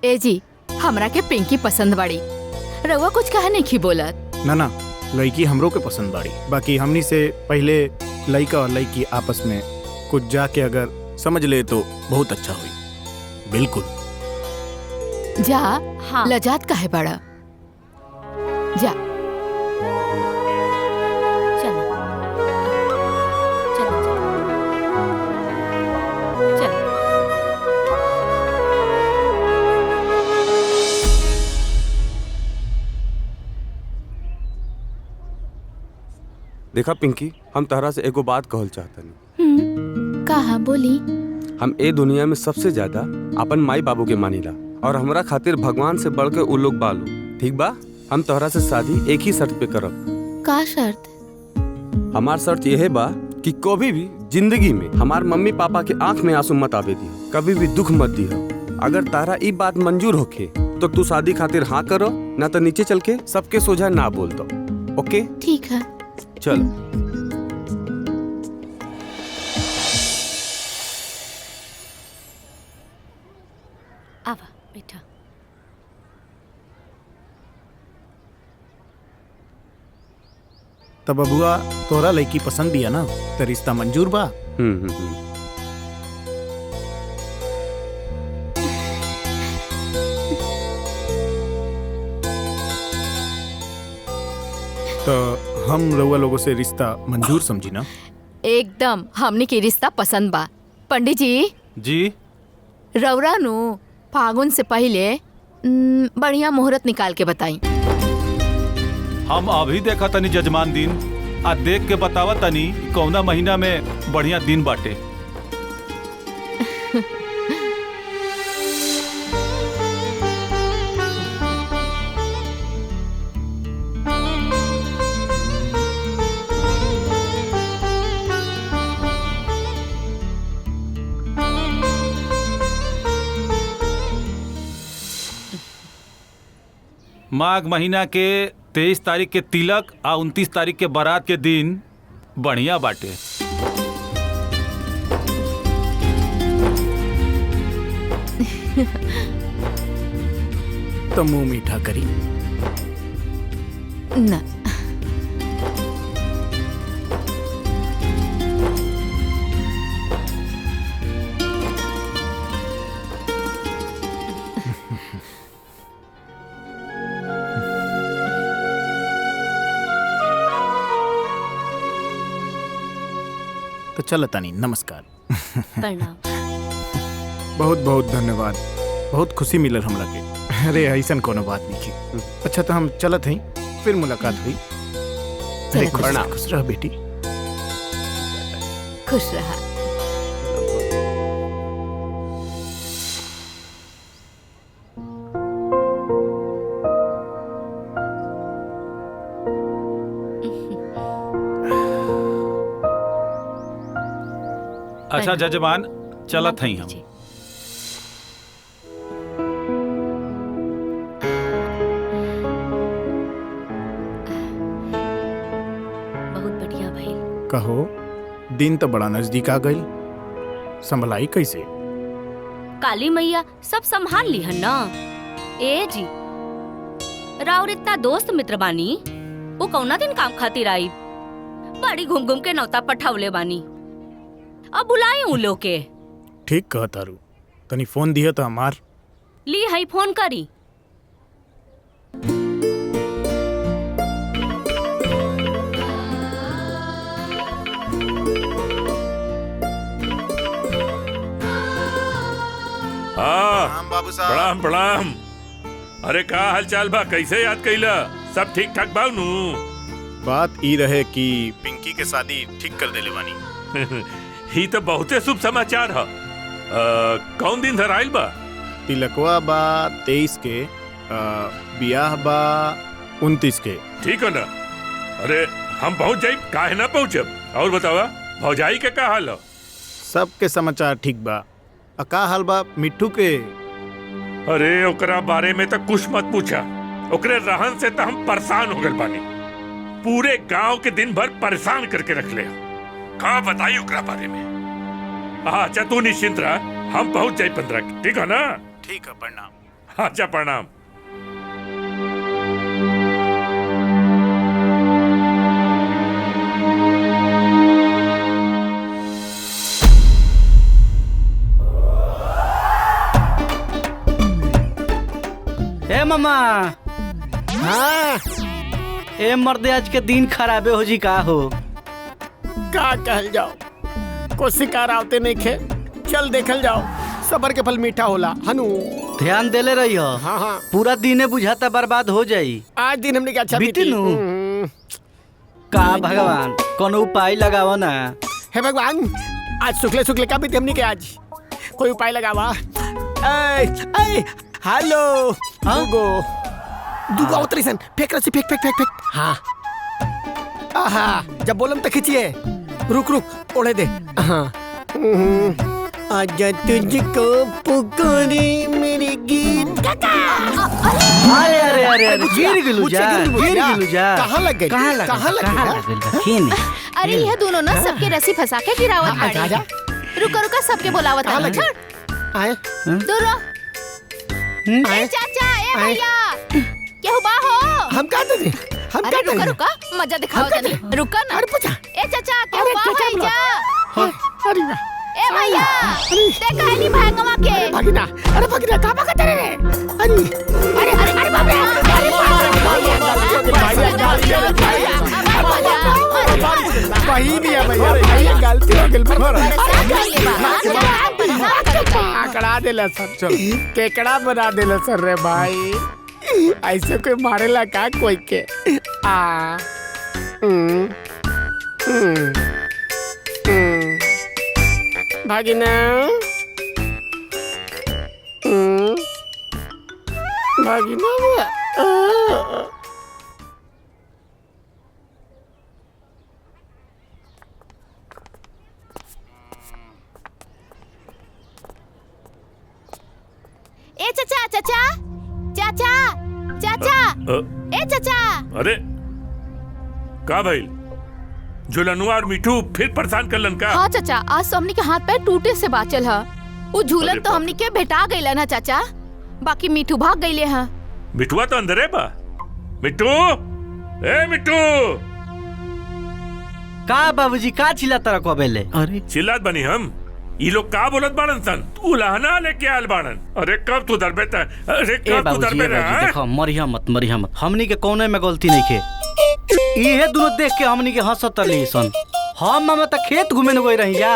ए जी, हमरा के पिंकी पसंद बाड़ी। रउआ कुछ कहा नहीं की बोलत। ना ना, लड़की हमरो के पसंद बाड़ी। बाकी हमनी से पहले लड़का और लड़की आपस में कुछ जाके अगर समझ ले तो बहुत अच्छा हुई। बिल्कुल जा। हाँ। लजात काहे बड़ा? जा। चलो चलो चलो चलो। देखा पिंकी, हम तहरा से एगो बात कहल चाहतनी। कहा बोली? हम ए दुनिया में सबसे ज्यादा अपन माई बाबू के मानीला और हमरा खातिर भगवान से बढ़ के उ लोग बालू। ठीक बा? हम तोहरा से शादी एक ही शर्त पे करब। का शर्त? हमार शर्त यह बा कि कभी भी जिंदगी में हमार मम्मी पापा के आंख में आंसू मत आवे दी, कभी भी दुख मत दी। अगर तारा ई बात मंजूर होखे तो तू शादी खातिर हाँ करो, ना तो नीचे चल के सबके सोझा ना बोल दो। ओके? ठीक है। चल। आवा बेटा। तब बबुआ तोरा लड़की पसंद भी है ना, तो रिश्ता मंजूर बा। तो हम रउआ लोगों से रिश्ता मंजूर समझी ना? एकदम हमनी के रिश्ता पसंद बा। पंडित जी। जी। रउरा नु फागुन से पहले बढ़िया मुहूर्त निकाल के बताई। हम अभी देखा तनी जजमान दिन आ देख के बतावा तनी कौना महीना में बढ़िया दिन बाटे। माघ महीना के 23 तारीख के तिलक आ 29 तारीख के बारात के दिन बढ़िया बाटे। तो मुंह मीठा करी ना। तो चल तानी, नमस्कार। प्रणाम। बहुत बहुत धन्यवाद, बहुत खुशी मिलल हमरा के। अरे ऐसन कोनो बात नहीं की। अच्छा तो हम चलत हई, फिर मुलाकात हुई। अरे खुश रह बेटी। खुश रहा। अच्छा जजमान, चलत हई हम। बहुत बढ़िया भइल। कहो, दिन तो बड़ा नजदीक आ गई, संभलाई कैसे? काली मैया सब संभाल ली है ना। ए जी, राउर इतना दोस्त मित्र बानी, वो कौना दिन काम खातिर आई? बड़ी घूम घूम के नौता पठावले बानी। अब बुलाए उन लोग के। ठीक कह तारू, तनी फोन दिया तो हमार। ली हई फोन करी। हाँ बाबू साहब। प्रणाम प्रणाम। अरे का हाल चाल बा, कैसे याद कैला? सब ठीक ठाक बा नु? बात ई रहे कि पिंकी के शादी ठीक कर देले बानी। ही तो बहुते शुभ समाचार है। कौन दिन धर आइल बा? तिलकवा बा 23 के, बियाह बा 29 के। ठीक है ना? अरे हम पहुंच जाई, काहे ना पहुंचब? और बतावा भौजाई के का हाल है? सबके समाचार ठीक बा। का हाल बा मिट्टू के? अरे ओकरा बारे में तो कुछ मत पूछा। ओकरे रहन से तो हम परेशान हो गए बानी। पूरे गांव के दिन भर परेशान करके रख ले। का बताई ओकरा बारे में? अच्छा तू निश्चिंत रह, हम पहुंच जाए 15 के। ठीक है ना? ठीक है, प्रणाम। अच्छा प्रणाम। ए मामा। हाँ ए मर्दे आज के दिन खराबे हो जी का हो। का कहल जाओ, को शिकार आवते नहीं खे, चल देखल जाओ, सबर के फल मीठा होला हनु। ध्यान देले रही हो। हाँ हाँ पूरा दिने बुझाता बर्बाद हो जाई। आज दिन हमने क्या अच्छा बीती बीती। नु। का भगवान कोनो उपाय लगाओ ना। हे भगवान, आज सुखले सुखले का बीती हमने के आज, कोई उपाय लगावा। ऐ ऐ हेलो दुगो दुगो उतरी सन, फेंक रसी, फेंक फेंक फेंक फेंक। हाँ आहा, जब बोलम तो खींचिए, रुक रुक ओढ़े दे। हाँ आजा तुझको पुकारे मेरे गीत। अरे अरे अरे अरे गिर गिलू जा, गिर गिलू जा। कहाँ लग गई? कहाँ लग कहाँ लग गई? खेने। अरे यह दोनों ना सबके रस्सी फंसा के गिरावत हाँ, आजा, बाड़ी। आजा। रुका रुका सबके बुलावत कहाँ आनी। लग गई? आए दूर रहो। ए चाचा, ए आए। भैया, केहू बा हो? हम का दे, हम अरे का रुका दे। रुका, मजा दिखाओ तनी। रुका ना। अरे पूछा। ए चाचा, केहू अरे बा क्या है बोला? जा? अरे वाह, ए भैया, देखा है नी भागवा के। भगिना, अरे भगिना कहाँ भागते रहे? अरे अरे अरे अरे बाप रे, अरे वही भी है भैया, भैया गलती हो गई। आकड़ा देला सर, केकड़ा बना देला सर रे भाई। ऐसे कोई मारेला का कोई के? आ भागिना, भागिना ए चाचा, चाचा, चाचा, चाचा, ए चाचा। अरे का भाई, झुलनुआ और मिठू फिर परेशान करलन का? हाँ चाचा, आज तो हमनी के हाथ पैर टूटे से बाचल है। वो झूलन अरे तो हमनी के भेटा गईला ना चाचा, बाकी मिठू भाग गईले हैं। मिठुआ तो अंदर है बा। मिठू, ए मिठू, का बाबूजी का चिल्लाता रखो बेले? अरे चिल्लात बनी हम। ये लोग का बोलत बाड़न सन? तू लहना लेके आयल बाड़न। अरे कब तू दरबे त? अरे ए कब तू बाबूजी, दरबे ए रे? बाबूजी देखो, मरिया मत मरिया मत। हमनी के कौने में गलती नहीं खे। इहे दोनों देख के हमनी के हंसत रही सन। हम मामा त खेत घूमे न गई रही जा,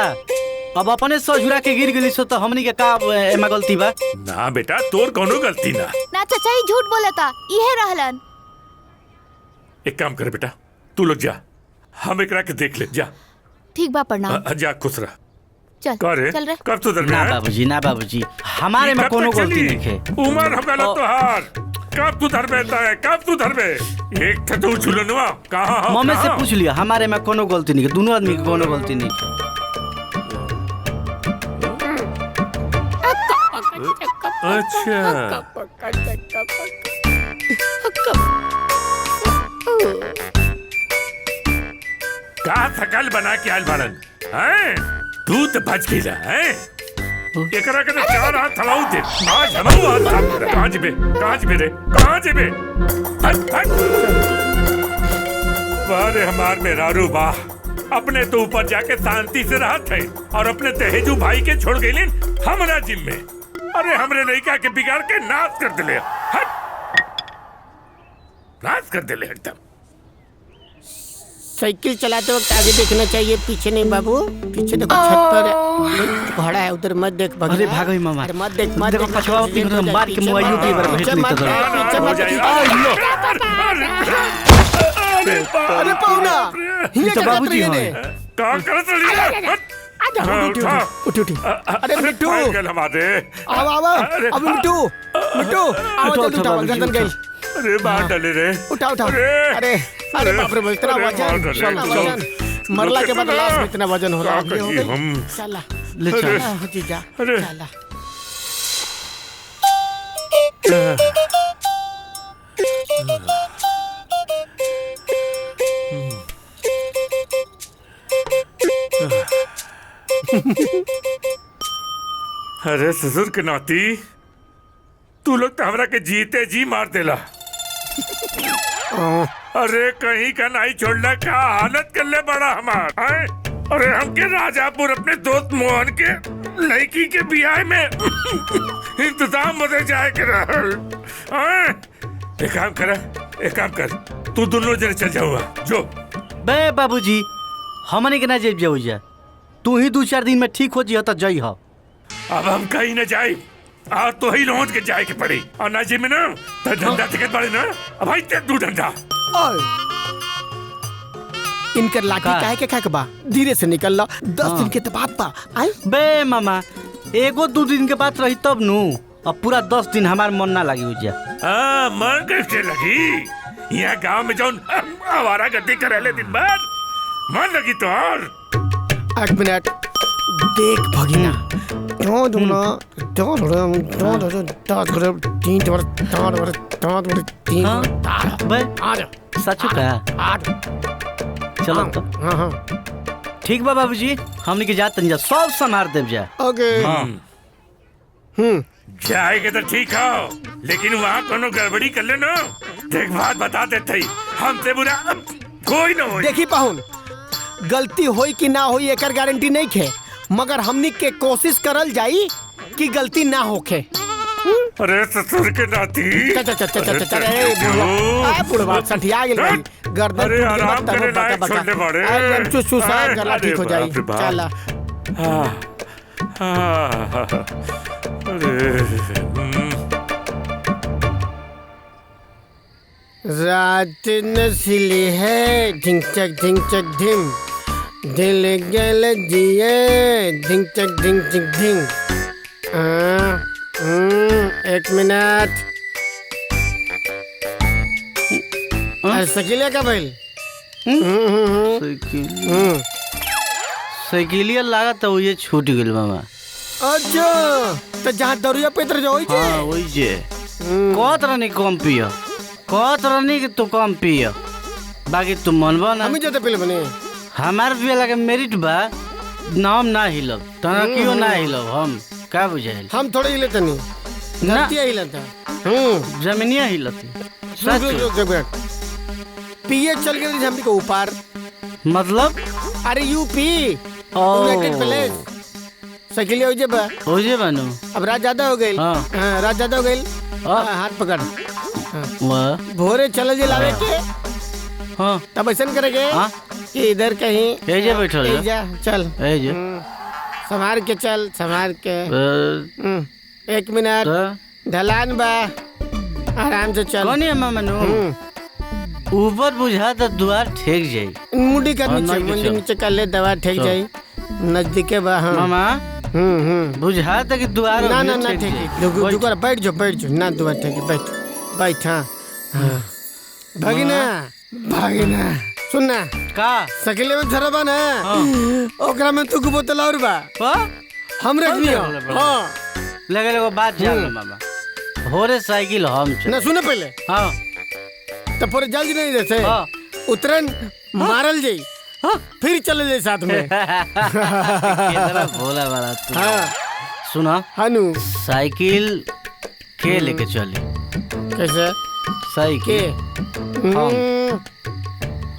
अब अपने सजुरा के गिर गई सो तो हमनी के का एमा गलती बा? ना बेटा, तोर कोनो गलती ना। ना चाचा, ये झूठ बोलता, इहे रहलन। एक काम कर बेटा, तू लोग जा, हम एकरा के देख ले। जा ठीक बा, प्रणाम। जा, खुश रह। चल का रे? चल रे। कब तू दरबे? ना बाबूजी, ना बाबूजी, हमारे में कोनो गलती नहीं खे। उमर हम गलत तो हार। कब तू धरबे है? कब तू धरबे? एक था तू झुलनुआ कहाँ हो? मम्मी से कहाँ? पूछ लिया, हमारे में कोनो गलती नहीं खे। दोनों आदमी के कोनो गलती नहीं खे। अच्छा, का थकल बना के आयल बाड़न हैं? तू तो बच गईला हैं? एकरा के तो चार हाथ थमाऊ दे। आज हमहू हाथ थाम दे। कहाँ जेबे? कहाँ जेबे रे? कहाँ जेबे? हट हट। वाह रे हमार मेहरारू वाह, अपने तो ऊपर जाके शांति से रहत है और अपने तेजू भाई के छोड़ गईलिन हमरा जिम में। अरे हमरे लड़का के बिगाड़ के नाश कर दिले। हट, नाश कर दिले एकदम। साइकिल चलाते वक्त आगे देखना चाहिए, पीछे नहीं बाबू। पीछे देखो, छत पर घोड़ा है, उधर मत देख भगिना। अरे भागो ही मामा। अरे मत देख, मत देखो देख। पछवा पीछे तीन मार के पीछे मुआइयो मत के बार देख, भेज पीछे ली मत तो देख, जरा। पीछे हो मत जाएगा। देख। अरे पौना, ये तो बाबूजी हैं। का करत रही है? आजा, हाँ, उठी, उठा। उठी, उठी। अरे मिट्टू, भाग गल हमारे। आओ आओ, अब मिट्टू, मिट्टू, आओ उठो, जल्दी उठो, उठाओ, बाबूजी, गर्दन उठो। गई। अरे बाहर डले रे। उठा उठा। अरे, अरे अरे बाप रे, इतना अरे, वजन, मार डाले, इतना चल। वजन। मरला के बाद लाश में इतना वजन हो रहा है। क्या ये हो करिए गई। हम? चला ले चल। चला, जीजा, अरे। चला। अरे ससुर के नाती, तू लोग तो हमरा के जीते जी मार देला। अरे कहीं का नहीं छोड़ना, का हालत कर ले बड़ा हमार। अरे हमके राजापुर अपने दोस्त मोहन के लड़की के ब्याह में इंतजाम बदल जाए के रहल। एक काम कर, तू दोनों जने चल जाऊंगा जो। बे बाबूजी हमने के ना जेब जाऊ जा, तू ही 2-4 दिन में ठीक हो जिया तो जई हो। अब हम कहीं न जाए, आज तो ही लौट के जाए के पड़ी। और ना जी में ना तो धंधा टिकट पड़े ना, अब भाई ते दू धंधा। इनकर लाठी काहे के खाके बा, धीरे से निकल लो, 10 दिन के तो बात बा। आई बे मामा 1-2 दिन के बात रही तब नु, अब पूरा 10 दिन हमार मन ना लगी हो जा। मन कैसे लगी? यहाँ गांव में जौन आवारा गद्दी कर रहे दिन भर मन लगी तो। और 1 मिनट देख भगिना, सचू का चलो तो। हाँ ठीक बा बाबूजी, हमने के जात जा सब संभार देव जा। ओके। जाएगा तो ठीक हो, लेकिन वहाँ कोनो गड़बड़ी कर ले ना, देख बात बता देते ही हमसे बुरा अब कोई ना हो। देखी पाहुन, गलती होई कि ना होई एकर गारंटी नहीं खे, मगर हमनी के कोशिश करल जाई कि गलती ना होखे। अरे ससुर के नाती, बुढ़वा सठिया गेल भाई, गर्दन अरे आराम करे लायक छोड़ने पड़े। अरे चुसा गला ठीक हो जाई। चला रात नस्ली है, ढिंचक ढिंचक ढिम, दिल गल दिए, ढिंचक ढिंचक ढिंग। 1 मिनट, सकीले का बैल साइकिलिया लागत तो ये छूट गेल मामा। अच्छा तो जहाँ दरुया पेतर जो होई हाँ वही जे कहत रहनी कम पियो, कहत रहनी कि तू कम पियो, बाकी तू मनबा ना। हमें जते पिल बने हमार पिया लगे मेरिट बा, नाम ना हिलब तना क्यों ना हिलब, हम का बुझाइल। हम थोड़े हिले तनी धरती हिलता। जमीनिया हिलती सच। पीए चल गए हमनी को ऊपर, मतलब अरे यूपी यूनाइटेड प्लेस साइकिल हो जे बानू। अब रात ज्यादा हो गई। हाँ। रात ज्यादा हो गई। हाथ पकड़। भोरे चल जे लावे के। हाँ तब ऐसा करेंगे कि इधर कहीं एजे बैठल जा, चल एजे संभार के चल, संभार के। 1 मिनट, ढलान बा, आराम से चल। कौन है मामू? ऊपर बुझा तो द्वार ठेक जाई, मुंडी का नीचे कर ले, दवा ठेक जाई, नजदीके बा। हाँ मामा बुझा तो कि द्वार ना ना ना ठेक, जुकर बैठ जाओ ना, द्वार ठेक, बैठ। हाँ भागिना भागिना सुनना का सकेले में धरबा ना, ओकरा में तू बोतल और बा हम रख लियो। हाँ लगे बात जान मामा, भोरे साइकिल हम ना सुने पहले। हाँ तो पूरे जल्दी नहीं देते, उतरन मारल जाई, फिर चले जाए साथ में। कितना भोला वाला तू। हाँ सुना हनु, साइकिल के लेके चली? कैसे साइकिल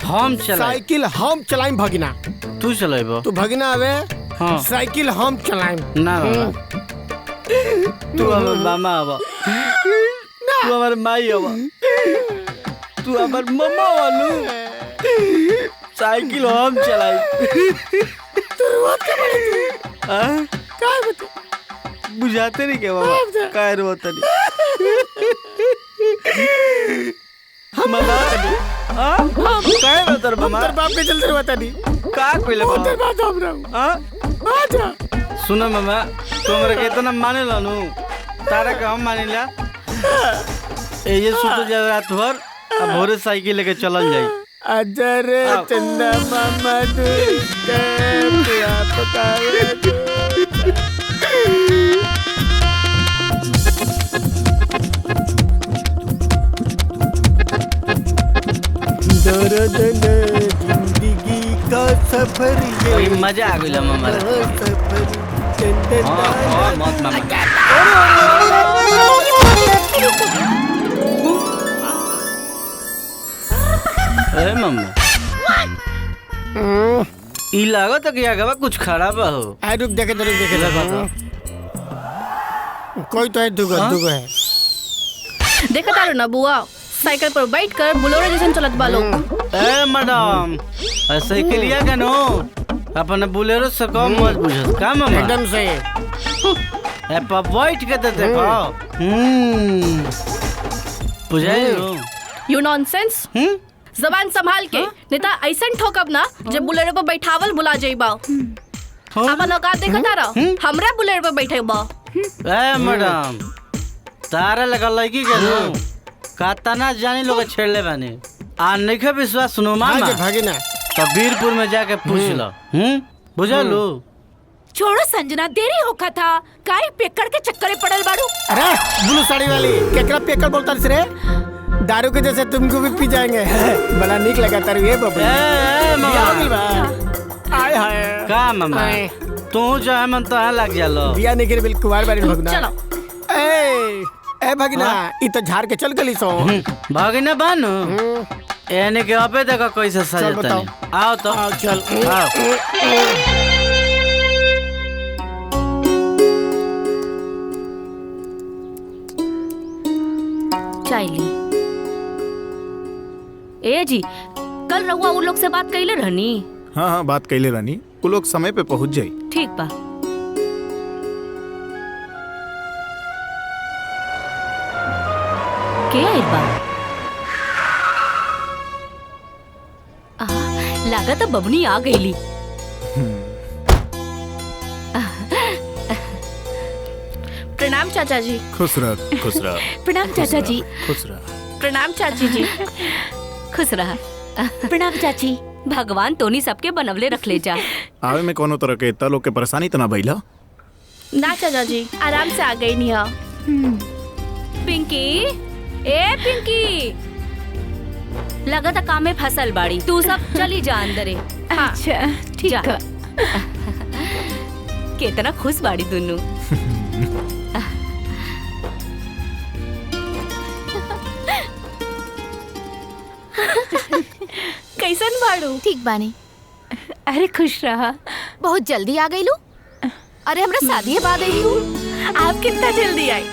हम चला, साइकिल हम चलाएं भगिना। तू चलाइबो? तू भगिना आवे। हाँ साइकिल हम चलाएं ना तू हमार मामा आवा, तू हमार माई आवा, तू हमार मम्मा वालू, साइकिल हम चलाई। बुझाते नहीं क्या बाबा, काय रोता नहीं मामा। काय रोता रे मामा? बाप के चलते रोता नहीं का कोइले बाबा? उधर बात हम रहूं। आजा सुनो मामा, तुमरे के इतना माने लानू, तारा का हम माने ला। ये सुतो जा रात भर, अब भोरे साइकिल लेके चलल जाई। अजर चंदा मामा तू क्या पकावे दर्द जिंदगी का सफर ये मजा आ गया मामा। सफर हाँ मत मामा। ए मम्मी ई लागत कि आगवा कुछ खराब हो। आ रुक देखे कोई तो है दुगो है। देखा तारो ना बुआ साइकिल पर बैठ कर बुलोरे जैसे चलत बालो। ए मैडम साइकिलिया का नो अपने बुलेरो से कम मत बुझत का मामा एकदम से ए पर बैठ के तो देखो बुझाइलो यू नॉनसेंस। जबान संभाल के नहीं तो ऐसा ठोकब ना जब बुलेरो पर बैठावल बुला जाइबा। अपन औकात देखा तारा हमरा बुलेरो पर बैठेबा। ए मैडम तारा लगा लड़की के नो कातना जानी लोग छेड़ले बानी आ नइखे विश्वास सुनो मामा भागिना तो वीरपुर में जाके पूछ लो बुझा लो। छोड़ो संजना देरी होका था काहे पेकड़ के चक्कर में पड़ल बाड़ू। अरे ब्लू साड़ी वाली केकरा पेकर बोलता रे दारू के जैसे तुमको भी पी जाएंगे। बड़ा निक लगा तारू ये बबू आय हाय का मामा तू जो मन तो लग जालो बिया निकरे बिल कुवार बारी भगना। चलो ए भगना ई तो झाड़ के चल गली सो भगना बानो एने के अबे देखो कैसे सजता है। आओ तो आओ चल आओ चाय ली। ए जी कल रहुआ उन लोग से बात कइले रहनी। हाँ बात कैले रानी वो लोग समय पे पहुंच जाई। ठीक बा। के आइल बा? लागत बबनी आ गईली। प्रणाम चाचा जी। खुश रह प्रणाम चाचा जी। खुश रह। प्रणाम चाची जी। खुश रहा। प्रणाम चाची। भगवान तोनी सबके बनवले रख ले जा। आवे में कोनो तरह के इतना लोग के परेशानी तो ना भइला। ना चाचा जी आराम से आ गई निहा। पिंकी ए पिंकी लगता काम में फसल बाड़ी तू सब चली जा अंदरे। हाँ, अच्छा ठीक है। कितना खुश बाड़ी दोनों। कैसन बाड़ू? ठीक बानी। अरे खुश रहा। बहुत जल्दी आ गई लू। अरे हमरा शादी बाद आई हूँ। आप कितना जल्दी आई।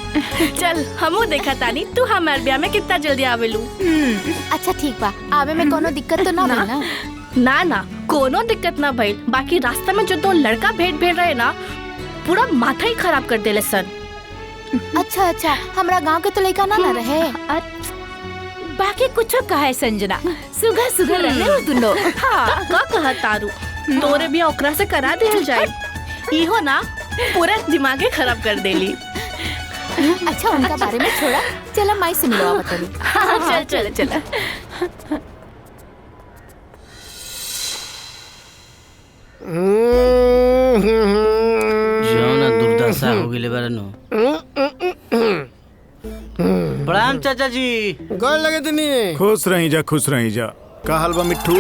चल हमू देखा तानी तू हमार ब्याह में कितना जल्दी आवेलू। अच्छा ठीक बा आवे में कोनो दिक्कत तो ना भइल ना? ना ना कोनो दिक्कत ना भइल। बाकी रास्ता में जो दो लड़का भेंट रहे ना पूरा माथा ही खराब कर देले सन। अच्छा हमरा गांव के तो लड़का ना रहे। बाकी कुछ कहे संजना सुगर रहे हो दोनों। हाँ का कहा तारू तोरे भी ओकरा से करा दिया जाए। इहो ना पूरा दिमागे खराब कर देली। अच्छा उनका बारे में छोड़ा चला माई से मिलवा बताली। हाँ, चल जौना दुर्दशा हो गेले बारनो। प्रणाम चाचा जी। गोल लगे तनी। खुश रही जा का हाल बा मिट्ठू?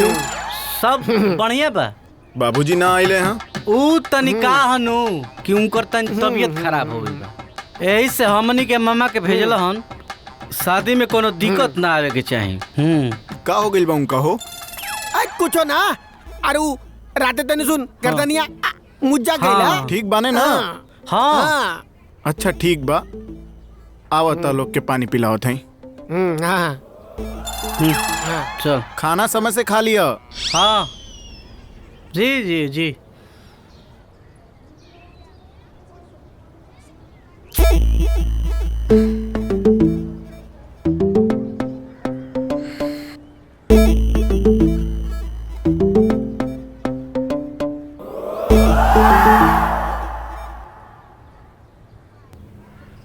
सब बढ़िया बा। बाबूजी ना आइले हैं? ऊ तनिका हनु कि उनकर तबियत खराब हो गई बा। यही से हमनी के मामा के भेजल हन शादी में कोनो दिक्कत ना आवे के चाही। का हो गइल बा उनका हो? कुछो ना अरु राते तनी सुन गर्दनिया मुज्जा गइला। ठीक बाने ना? हाँ अच्छा ठीक बा आवता लोग के पानी पिलावत हैं। चल खाना समय से खा लिया। हाँ जी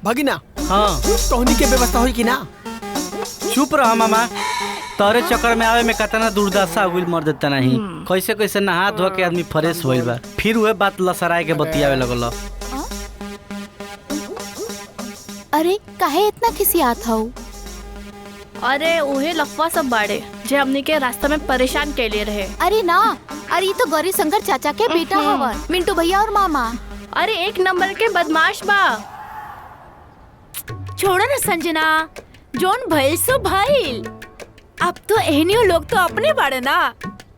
भगिना हाँ तोहनी के व्यवस्था होई कि ना? चुप रहा मामा तोरे चक्कर में आवे में कतना दुर्दशा हो गइल मर देता नहीं। कैसे कैसे नहा धो के आदमी फ्रेश होइल बा फिर वह बात लसराए के बतियावे लगल। अरे काहे इतना खिसियात हो? अरे उहे लफवा सब बाड़े जे हमनी के रास्ता में परेशान कैले रहे। अरे ना अरे तो गौरी शंकर चाचा के बेटा हवन मिंटू भैया और मामा। अरे एक नंबर के बदमाश बा। छोड़ो ना संजना जोन भइल सो भइल। अब तो एहनियो लोग तो अपने बाड़े ना।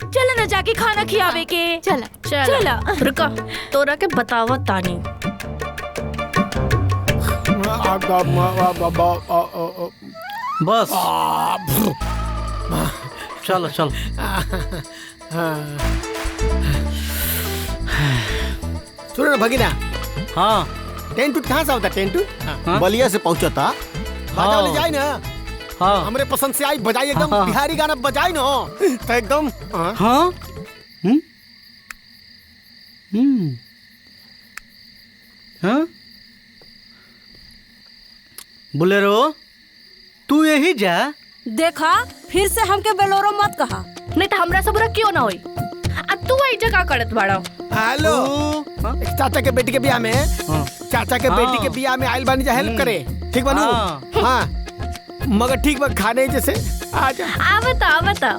चल ना जाके खाना खियावे के। चल चल रुका, तोरा के बतावा तानी। बस चलो चलो। सुनो ना भगीना, हाँ टेंट उट कहाँ से होता? टेंट हाँ? बलिया से पहुंचा बाजा वाले जाए ना, हाँ हमरे पसंद से आई बजाई एकदम हाँ। बिहारी गाना बजाई ना तो एकदम हाँ। हाँ हाँ बोलेरो तू यही जा। देखा फिर से हमके बेलोरो मत कहा, नहीं तो हमरा से बुरा क्यों ना होई। आ तू आई जगह करत बाड़ा। हेलो, चाचा के बेटी के बियाह में, चाचा के बेटी के बियाह में आइल बानी जा हेल्प करे, ठीक बनू? हाँ मगर ठीक बा, खाने जैसे आजा। आवता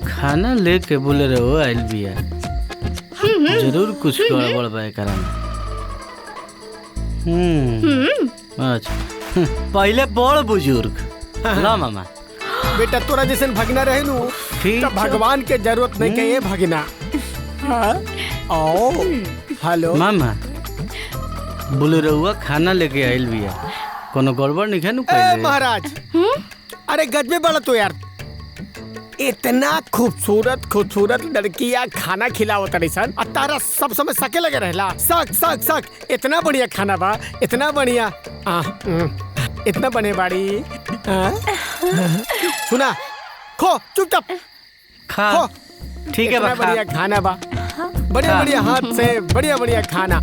खाना लेके बोलेरो आइल बिया, जरूर कुछ गड़बड़ बा एकरा में। अच्छा पहले बड़ बुजुर्ग ला मामा। बेटा तोरा जैसे भगना रहे नु ठीक तो भगवान के जरूरत नहीं के ये भगना। हाँ आओ। हेलो मामा, बोलेरुआ खाना लेके आइल बिया, कोनो गड़बड़ नहीं है नु ए पहले? महाराज, अरे गजबे बड़ा तो यार, इतना खूबसूरत खूबसूरत लड़कियां खाना खिलावत रही और तारा सब समय सके लगे रहला। सक सक सक इतना बढ़िया खाना बा, इतना बढ़िया इतना बने बाड़ी। सुना खो चुपचाप खा खो, ठीक है इतना बा बढ़िया खाना बा, बढ़िया बढ़िया हाथ से बढ़िया बढ़िया खाना।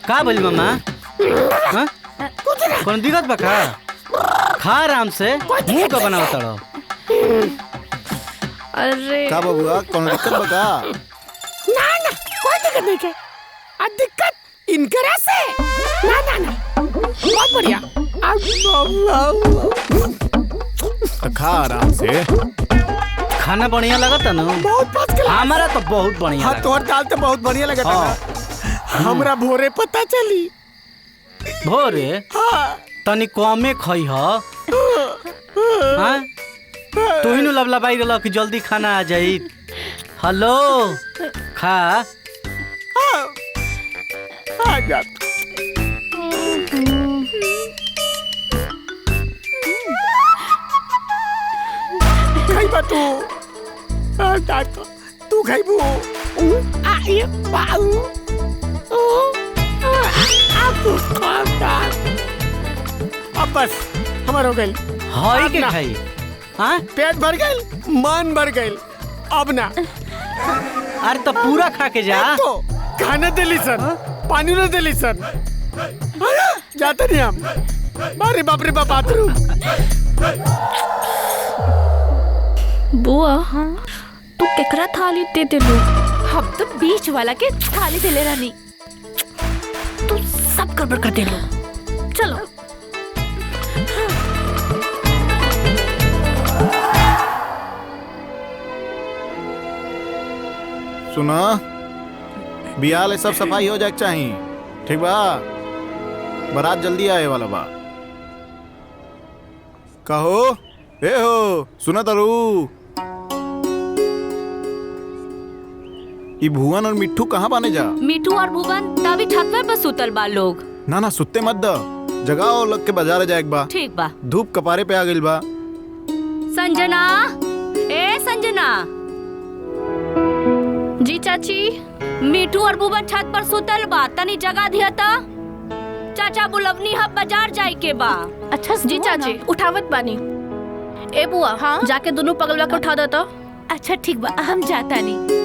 का बोली मामा? हाँ? कौन दिक्कत बा का? खा आराम से, मुंह का बनाओ तड़ो। अरे का बबुआ कौन दिक्कत बका? ना ना कोई दिक्कत नहीं है, दिक्कत इनकरा से। ना ना ना बहुत बढ़िया। खा आराम से। खाना बढ़िया लगता ना? बहुत फर्स्ट क्लास। हमारा तो बहुत बढ़िया हाँ लगा। तोहर दाल तो बहुत बढ़िया लगा था ना। हमरा भोरे पता चली। भोरे हाँ तनी कमे खई ह। हाँ? तू ही नु लबलबाई रहल कि जल्दी खाना आ जाई। हेलो खा। हाँ आ जा। खाइबा तू? डाको तू खाइबू? ये बाऊ अब बस हमार हो गई। हई के खाई? हाँ? पेट भर गई, मन भर गई, अब ना। अरे तो पूरा खा के जा। तो खाना दिली सर, पानी न दिली सर। जाते नहीं हम। अरे बाप रे बाप बाथरूम। बुआ तू केकरा थाली दे देलू? हम तो बीच वाला के थाली देले रहनी। तू सब गड़बड़ कर देलू। चलो सुना, बियाह सब सफाई हो जाए चाहिए, ठीक बा? बारात जल्दी आए वाला बा। कहो ए हो सुना तारू, ई भुवन और मिट्ठू कहाँ बाने जा? मिठू और भुवन तभी छत पर सुतल बा लोग। ना ना सुत्ते मत द, जगह और लग के बाजार जाए बा। ठीक बा। धूप कपारे पे आ गइल बा। संजना, ए संजना। जी चाची। मिठू और भुवन छत पर सुतल बा, तनी जगह दिया ता। चाचा बुलवनी हब बाजार जाए के बा। अच्छा जी चाची उठावत बानी। ए बुआ हाँ? जाके दोनों पगलवा के उठा देता। अच्छा ठीक बा, हम जाता नहीं।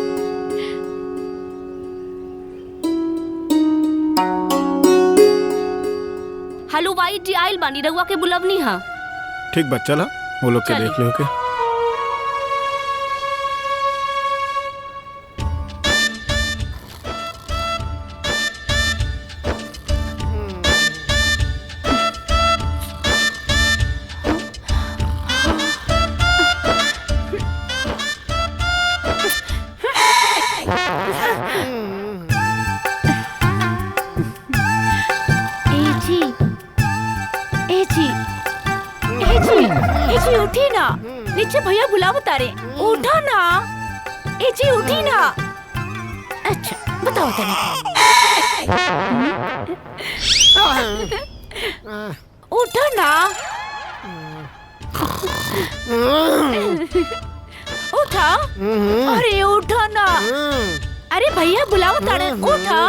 हलवाई जी आइल बानी, रउआ के बुलवनी हा। ठीक बा चला, वो लोग के चली। देख लो के। ए जी उठी ना, नीचे भैया बुलाओ तारे, उठो ना। ए जी उठी ना। अच्छा बताओ तनी। उठो ना। उठा। अरे उठो ना। अरे भैया बुलाओ तारे, उठा।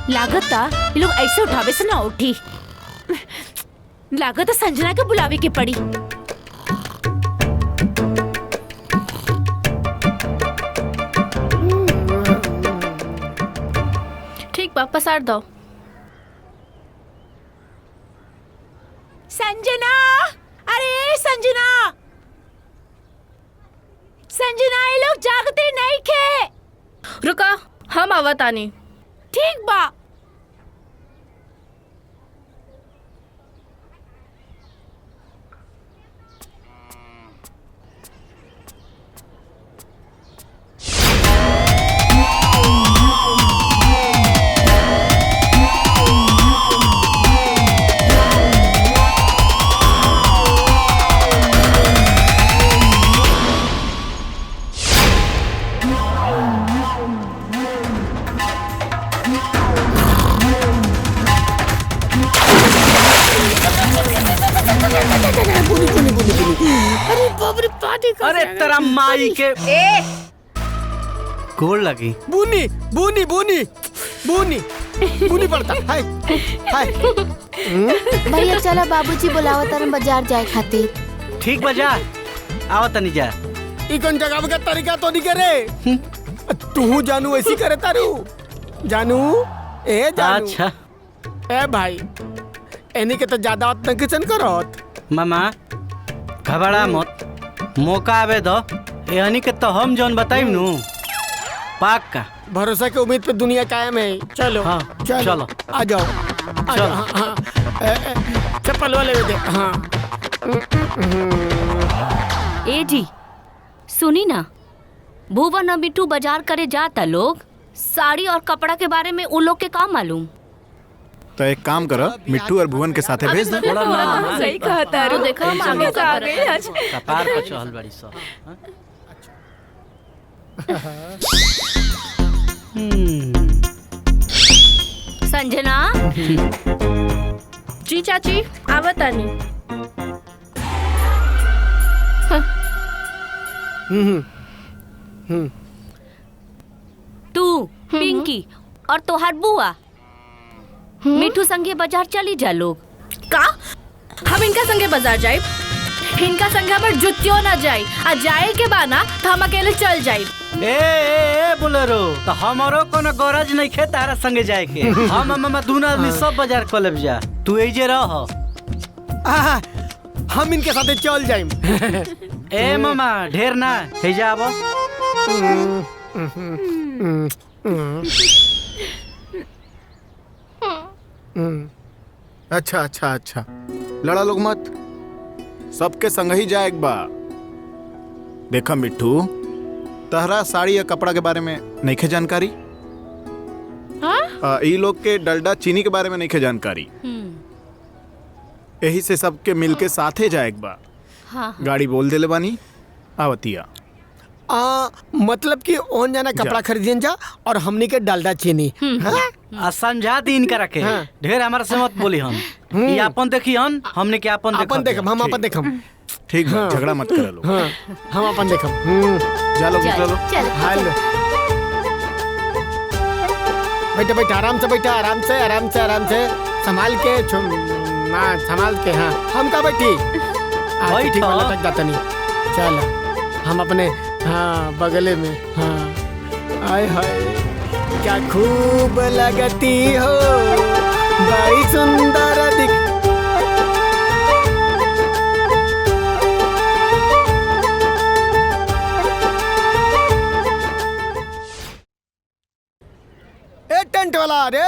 लागता ये लोग ऐसे उठावे से ना उठी। लागता संजना के बुलावे के पड़ी। ठीक वापस आर दो। संजना, अरे संजना, संजना ये लोग जागते नहीं खे। रुका, हम आवत आनी। ठीक बा। अरे तेरा माई के गोड़ लगी। बूनी बूनी बूनी बूनी बूनी पड़ता। हाय हाय। भैया चला बाबूजी बुलावत तारन बाजार जाए खातिर। ठीक बजा, आओ तनी जा। ई कौन जगह का तरीका तो नहीं करे। तू जानू ऐसी करे तारू। जानू ए जानू। अच्छा ए भाई एनी के तो ज्यादा उतना किचन करत। मामा घबरा मत, मौका आवे दो। यानी के तो हम जौन बताइम नु पक्का। भरोसा के उम्मीद पे दुनिया कायम है। चलो हाँ, चलो। आ जाओ आ चलो। जाओ। हाँ, हाँ। चप्पल वाले दे। हाँ। ए जी सुनी ना, भुवन और मिट्टू बाजार करे जाता लोग। साड़ी और कपड़ा के बारे में उन लोग के का मालूम। तो एक काम करो, मिट्टू और भुवन के साथ भेज दो। सही कहा तारू। देखो हम आगे से आ गए आज। कपार पर चहल बड़ी सो। संजना। जी चाची आवत आनी। तू पिंकी और तोहार बुआ मिठू संगे बाजार चली जा लोग। का हम इनका संगे बाजार जाए? इनका संगे हमर जुतियो ना जाए। आ जाए के बाना तो हम अकेले चल जाए। ए बोलेरो तो हमारो कोनो गरज नहीं खे तारा संगे जाए के। हम मामा दोनों आदमी सब बाजार कर लेब जा। तू एजे रह। हम इनके साथ चल जाइम। ए मामा ढेर ना हे जाबो। अच्छा अच्छा अच्छा, लड़ा लोग मत, सबके संग ही जाए एक बार। देखा मिट्टू, तहरा साड़ी या कपड़ा के बारे में नहीं खे जानकारी। ई लोग के डलडा चीनी के बारे में नहीं खे जानकारी। यही से सबके मिलके साथे जाए एक बार। हाँ। गाड़ी बोल देले बानी आवतिया। मतलब कि ओन जाना कपड़ा खरीदन जा और हमनी के डालडा चीनी। आ समझा दी इनका रखे। ढेर हमारा से मत बोली हम। ये अपन देखी हमने के अपन देखम। हम अपन देखम। ठीक है, झगड़ा मत करा लो। हम अपन देखम। जा लो निकलो। हेलो बैठा बैठा, आराम से बैठा, आराम से आराम से आराम से संभाल के संभाल के। हाँ हम का बैठी ठीक लटक जाता नहीं। चल हम अपने हाँ बगले में। हाँ आय हाय क्या खूब लगती हो, बड़ी सुंदर दिख। ए टेंट वाला रे,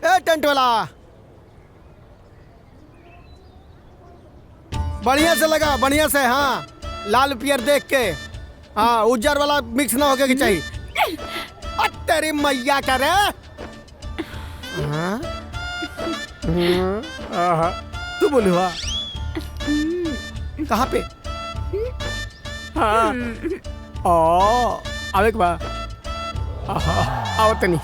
ए टेंट वाला बढ़िया से लगा, बढ़िया से। हाँ लाल पियर देख के। हाँ उज्जर वाला मिक्स ना होके चाहिए। तेरी मैया करे। हाँ आहा, तू बोली हुआ कहाँ पे? हाँ ओ आवे के बा आवत नहीं।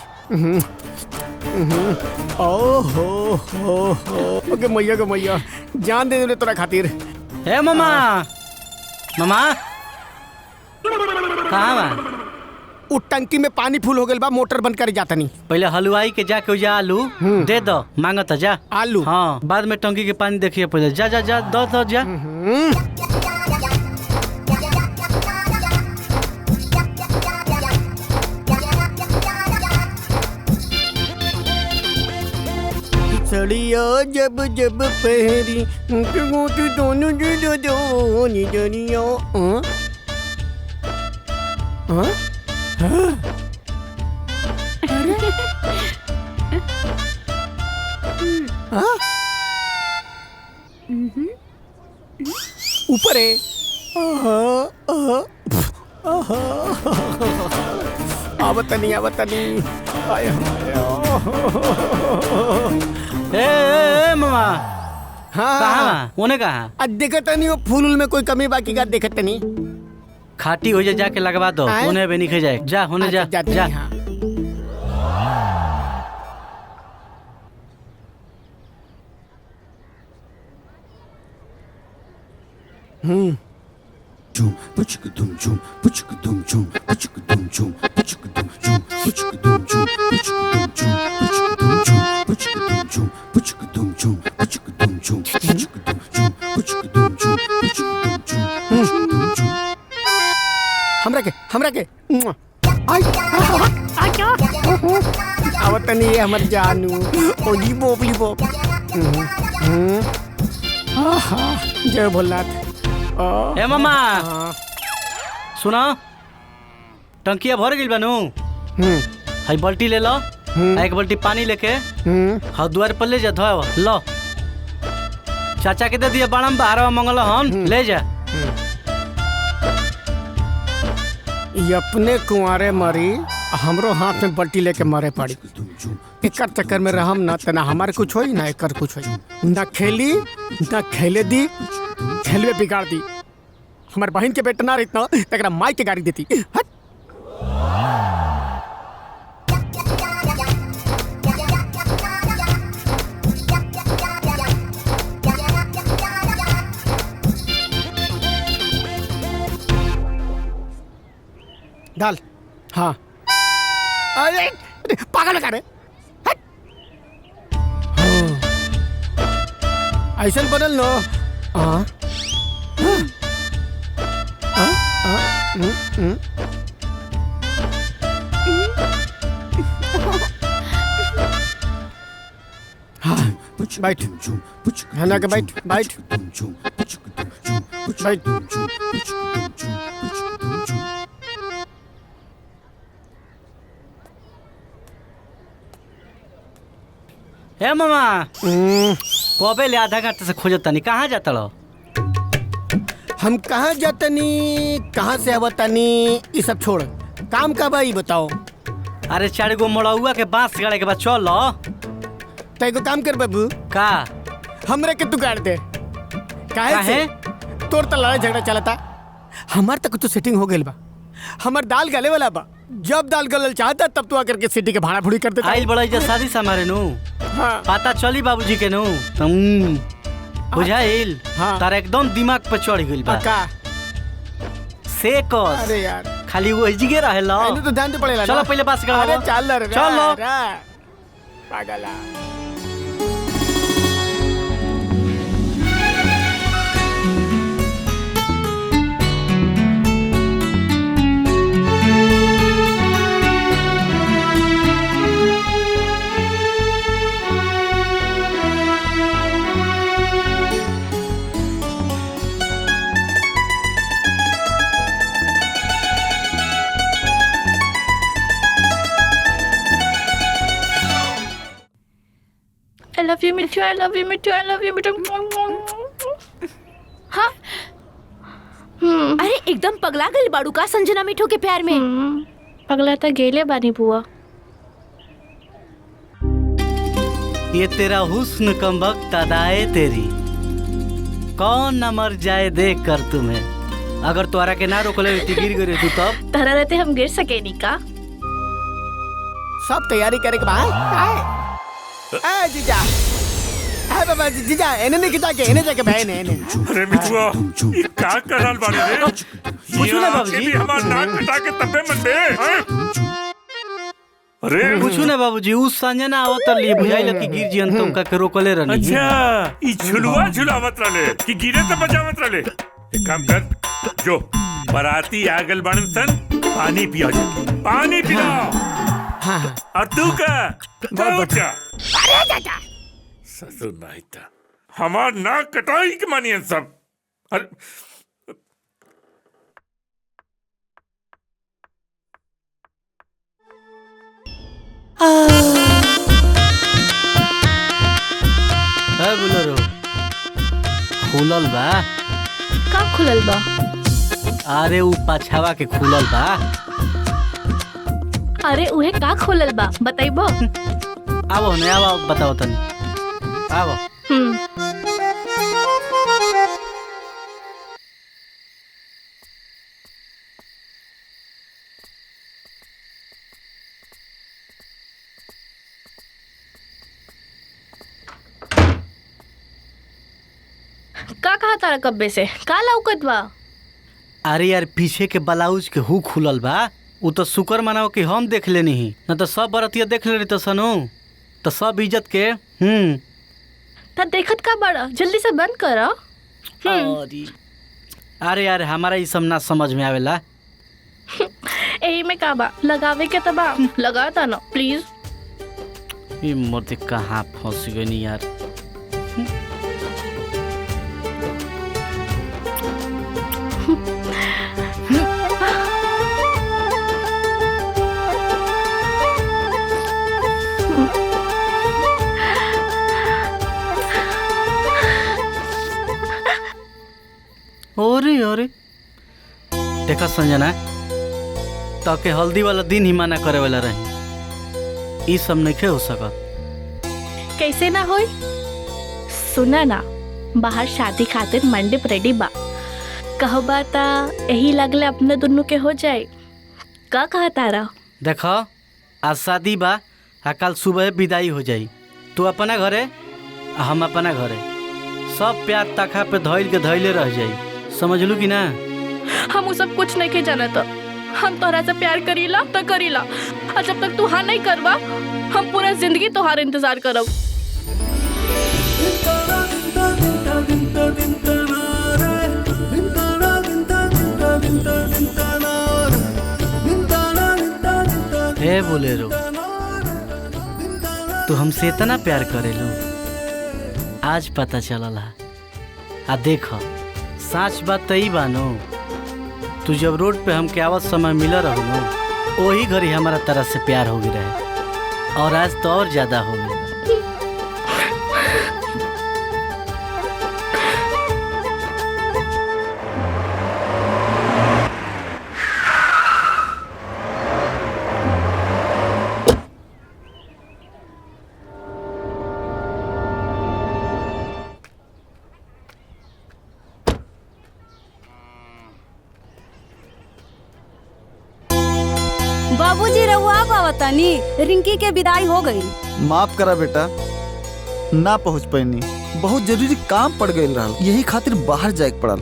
ओहो हो के मैया जान दे दे तोरा खातिर। हे मामा मामा कहाँ बा? उ टंकी में पानी फुल हो गइल बा, मोटर बंद करे जाता नहीं। पहले हलवाई के जाके जा आलू दे दो, मांगता जा आलू। हाँ बाद में टंकी के पानी देखिए पहले। जा जा जा दो जा। सड़िया जब जब पहरी दोनों निजरिया। ऊपर है। आवतनी ए मामा हाँ कहाँ उन्हें कहा? देखत नहीं वो फूल में कोई कमी बाकी का देखत नहीं। खाटी हो जाए जाके लगवा दो, उन्हें भी नहीं जाए। जा होने जा जा। हमरा के आवत नहीं हमर जानू ओली बोबली बो। जय भोलानाथ। ए मामा सुना, टंकिया भर गई बनू। हाई बाल्टी ले लो, एक बाल्टी पानी लेके हाँ द्वार पर ले जा धो लो। चाचा के दे दिया बाड़म बाहर मंगल हम ले जा। ये अपने कुंवारे मरी, हमरो हाथ में बल्टी लेके मारे पड़ी। एकर चक्कर में रहम ना तना हमारे कुछ होई ना एकर कुछ होई। ना खेली ना खेले दी, खेलवे बिगाड़ दी। हमार बहन के बेटा ना रही ना तकरा माई के गाड़ी देती। हट। डाल। हाँ अरे पागल का रे। ऐसा बदल लो। बैठ है के बैठ बैठ बैठ। हे मामा कबे ले आधा घंटे से खोजत तनी, कहाँ जाता लो? हम कहाँ जातनी कहाँ से आवतनी ये सब छोड़, काम का भाई बताओ। अरे 4 गो मड़ौआ के बांस गाड़े के बाद चल लो। तो एगो काम कर बाबू का हमरे के तू गाड़ दे। काहे से? तोर तो लड़ाई झगड़ा चलता, हमार तक तो सेटिंग हो गइल बा। हमार दाल गले वाला बा, जब दाल गलल चाहता तब तू आकर के सिटी के भाड़ा भुड़ी कर देता। आइल बड़ा शादी से हमारे नू हाँ। पता चली बाबूजी के नू बुझाइल। हाँ। तारा एकदम दिमाग पे चढ़ गइल बा का से कस। अरे यार खाली वो जिगे रहे लो। इन्हें तो ध्यान दे पड़ेला। चलो पहले बास गड़ा। अरे चल रे चलो पागला। I love you Mithu, I love you Mithu, I love you मिठू। हाँ अरे एकदम पगला गई बाड़ू का संजना मिठू के प्यार में। पगला तो गेले बानी बुआ। ये तेरा हुस्न कम वक्त अदाए तेरी, कौन न मर जाए देख कर तुम्हें। अगर तुम्हारा के ना रोकले तो गिर गए तू तब। तरह रहते हम गिर सके नहीं का। सब तैयारी करे के बाद आए जीजा, आए बाबा जीजा, एने नहीं किता के एने जाके बहन एने। अरे मिठुआ ये का करल बाड़ी रे? पूछू ना बाबूजी। हमार नाक कटा के तब्बे मन दे। अरे पूछू ना बाबूजी, उस संजना आवत लिए बुझाइल कि गिर जियन तुमका के रोकले रहनी। अच्छा ई झुलुआ झुलावत रहले कि गिरे त बचावत रहले। एक काम कर, जो बराती आगल बनन सन पानी पिया जा, पानी पिला। हाँ और तू का बहुत अरे चाचा ससुर नहीं था, हमार नाक कटाई के मानियन सब। अरे बोलो खुलल बा। का खुलल बा? अरे उ पाछावा के खुलल बा। अरे उहे का खुलल बा बताइबो? आवो ने आवो बताओ तनी। आवो। का कहा तारा कब्बे से का लौकत बा? अरे यार पीछे के ब्लाउज के हु खुलल बा। उ तो शुक्र मनाओ कि हम देख लेनी ही, न तो सब बरतिया देख ले रही तो सनु तो सब इज्जत के। ता देखत का बड़ा, जल्दी से बंद करा। अरे यार हमारा ये सब ना समझ में आवेला। यही में का बा, लगावे के तबा लगा ता ना प्लीज। ये मूर्ति कहाँ फंस गई यार। अरे अरे देखा संजना, तो के हल्दी वाला दिन ही मना करे वाला रही। ई सब नहीं हो सकत। कैसे ना होई? सुना ना, बाहर शादी खातिर मंडप रेडी बा। कहो बाता यही लगले अपने दोनों के हो जाए। का कहा तारा? देखो आज शादी बा, कल सुबह विदाई हो जाई। तू अपना घरे हम अपना घरे, सब प्यार तखा पे धइल के धइले रह जाई। समझलू कि ना? हम वो सब कुछ नहीं के जाना तो हम तोहरा से प्यार करीला तो करीला, और जब तक तू हाँ नहीं करवा हम पूरा जिंदगी तोहार इंतजार करब। हे बोलेरो, तू हमसे इतना प्यार करेलू, आज पता चलल है। आ देखो सच बात तो ही बानो, तू जब रोड पे हमके आवत समय मिला रहो नो, वही घड़ी हमारा तरह से प्यार हो गई रहे, और आज तो और ज्यादा हो गई। बाबूजी रहुआ आवतानी, रिंकी के विदाई हो गई। माफ करा बेटा, ना पहुँच पैनी, बहुत जरूरी काम पड़ गई रहा, यही खातिर बाहर जाए पड़ल।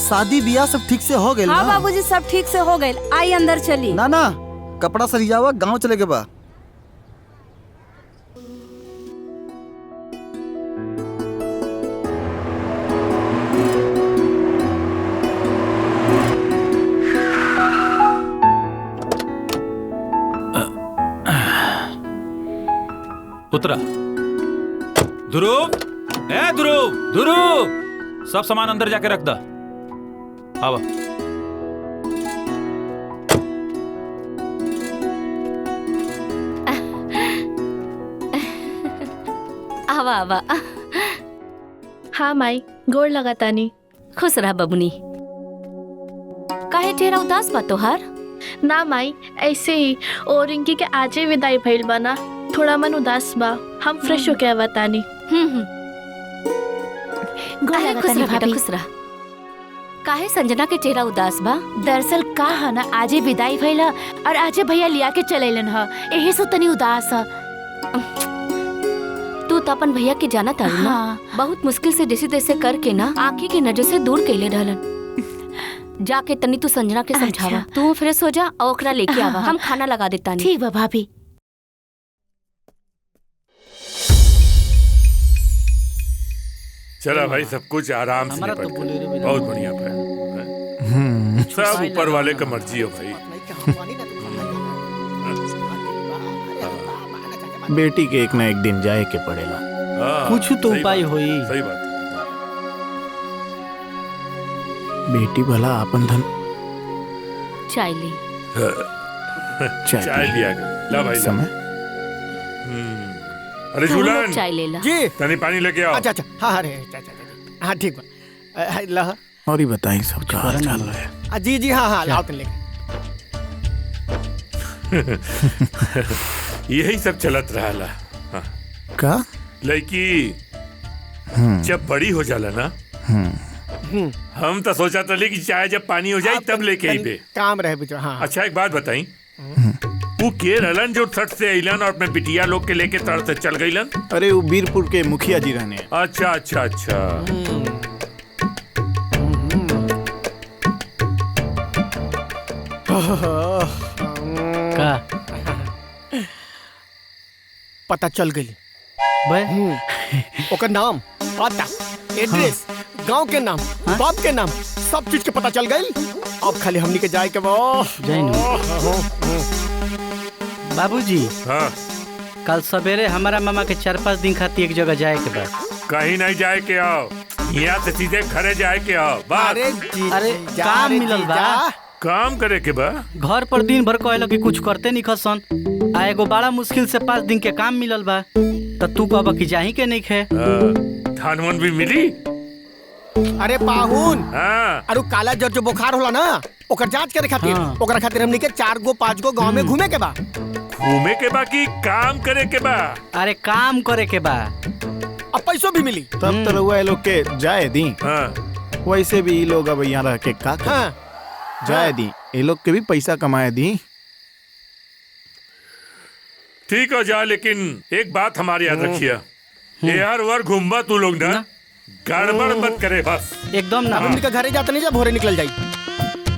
शादी ब्याह सब ठीक से हो गई? हाँ बाबूजी सब ठीक से हो गई। आई अंदर चली। ना ना कपड़ा सरियावा, गांव चले के बा। उतरा। ध्रुव, ए ध्रुव, ध्रुव, सब सामान अंदर जाके रख दा। आवा। आवा आवा। हाँ माई, गोड़ लगा तानी। खुश रहा बबुनी। काहे चेहरा उदास बा तोहार? ना माई, ऐसे ही। और रिंकी के आजे विदाई भइल बना, थोड़ा मन उदास बा। हम फ्रेश होके आवतानी। अरे खुश रह बेटा, खुश रह। काहे संजना के चेहरा उदास बा? दरअसल का है ना, आजे विदाई भइल ह और आजे भैया लिया के चलेलन ह, यही से तनी उदास ह। तू तो अपन भैया के जाना तारू ना। बहुत मुश्किल से जैसे तैसे करके ना आँखी की नजर से दूर कैले रहलन। जाके तनी तू संजना के समझावा। तू फ्रेश हो जा और ओकरा लेके आवा। हम खाना लगा देता। ठीक बा भाभी। चला भाई, सब कुछ आराम से निपट गया। बहुत बढ़िया भाई, सब ऊपर वाले का मर्जी हो भाई। बेटी के एक ना एक दिन जाए के पड़ेला। कुछ तो उपाय होई। सही बात। बेटी भला आपन धन। चाय ली। चाय लिया ला भाई समय। अरे झूलन, चाय ले ला। जी तनी पानी लेके आओ। अच्छा अच्छा, हाँ अरे हाँ ठीक बा। ला और ही बताई सब क्या हाल चाल है। जी जी हाँ हाँ, लाओ तन लेके। यही सब चलत रहा। हाँ। का लड़की जब बड़ी हो जाला ना, हम तो सोचा था कि चाय जब पानी हो जाए तब लेके आई बे। काम रहे बिचो। हाँ अच्छा एक बात बताई, वो के रहलन जो तट से अइलन और अपने बिटिया लोग के लेके तट से चल गइलन? अरे वो बीरपुर के मुखिया जी रहने। अच्छा अच्छा अच्छा। का पता चल गई ओकर नाम, पता, एड्रेस, गांव के नाम, बाप के नाम, सब चीज के पता चल गई। अब खाली हमनी के जाए के बाबूजी। हाँ कल सवेरे हमारा मामा के 4-5 दिन खातिर एक जगह जाए के बाद। कहीं नहीं जाए के आओ, यहाँ से सीधे घरे जाए के आओ। अरे काम मिलल बा। काम करे के बा? घर पर दिन भर कहलो कि कुछ करते नहीं खसन, आ एगो बड़ा मुश्किल से 5 दिन के काम मिलल बा, तो तू कहब कि जाही के नहीं खे। धानवन भी मिली? अरे पाहुन, हाँ। अरे काला जर जो बुखार होला ना, ओकर जांच करे खातिर, ओकरा खातिर हमनी के 4-5 गो गांव में घूमे के बा। घूमे के बा कि काम करे के बा? अरे काम करे के बा। अब पैसों भी मिली। तब तो रउआ लोग के जाए दी। वैसे भी ये लोग अब यहाँ रह के का करे? जाए दी, ये लोग के भी पैसा कमाए दी। ठीक हो जा, लेकिन एक बात हमारी याद रखिए, यार वर घूमबा तू लोग ना, गड़बड़ मत करे बस। एकदम ना। हमनी के घरे जाते नहीं, जा भोरे निकल जाई।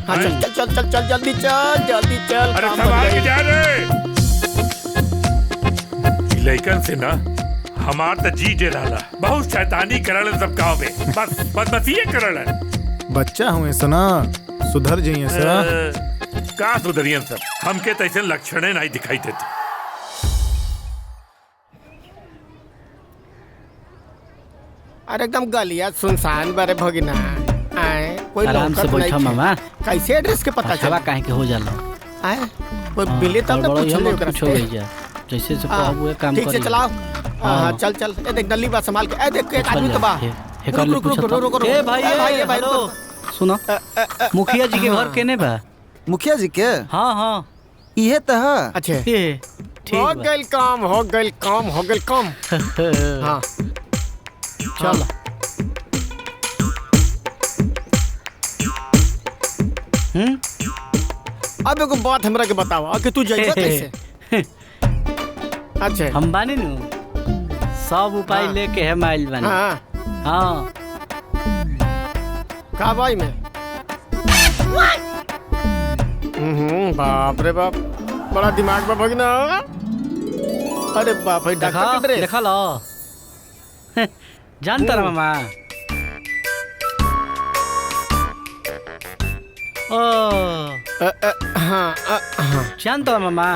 हाँ चल चल चल चल चल, जल्दी चल जल्दी चल। अरे संभाल के जा रे। लइकन से ना हमार तो जी डे रहा, बहुत शैतानी करल सब गाँव में, बस ये करल है। बच्चा हुए सना, सुधर जाइए सर। का सुधरियन सब? हमके तो ऐसे लक्षण नहीं दिखाई देते। अरे एकदम गलिया सुनसान बारे भगिना। कोई आराम से बैठा मामा। कैसे एड्रेस के पता चला? काहे के हो जाला? कोई मिले तब ना पूछ ले ओकरा से। जैसे से हुए काम ठीक से चलाओ। हां चल चल, ए देख गली बात संभाल के। ए देख एक आदमी तो बा। रुक ए भाई हेलो सुनो, मुखिया जी के घर केने बा? मुखिया जी के? हां हां इहे त है। अच्छा ठीक हो गइल काम, हो गइल काम, हो गइल काम। हां चल। अब एगो बात हमरा के बतावा कि तू जाइबा कैसे? अच्छा हम बानी नु सब उपाय लेके है माइल बानी। हाँ का भाई में? बाप रे बाप, बड़ा दिमाग में भगना। अरे बाप भाई, डॉक्टर के ड्रेस देखा लो। जानता ना मामा। जानता मामा।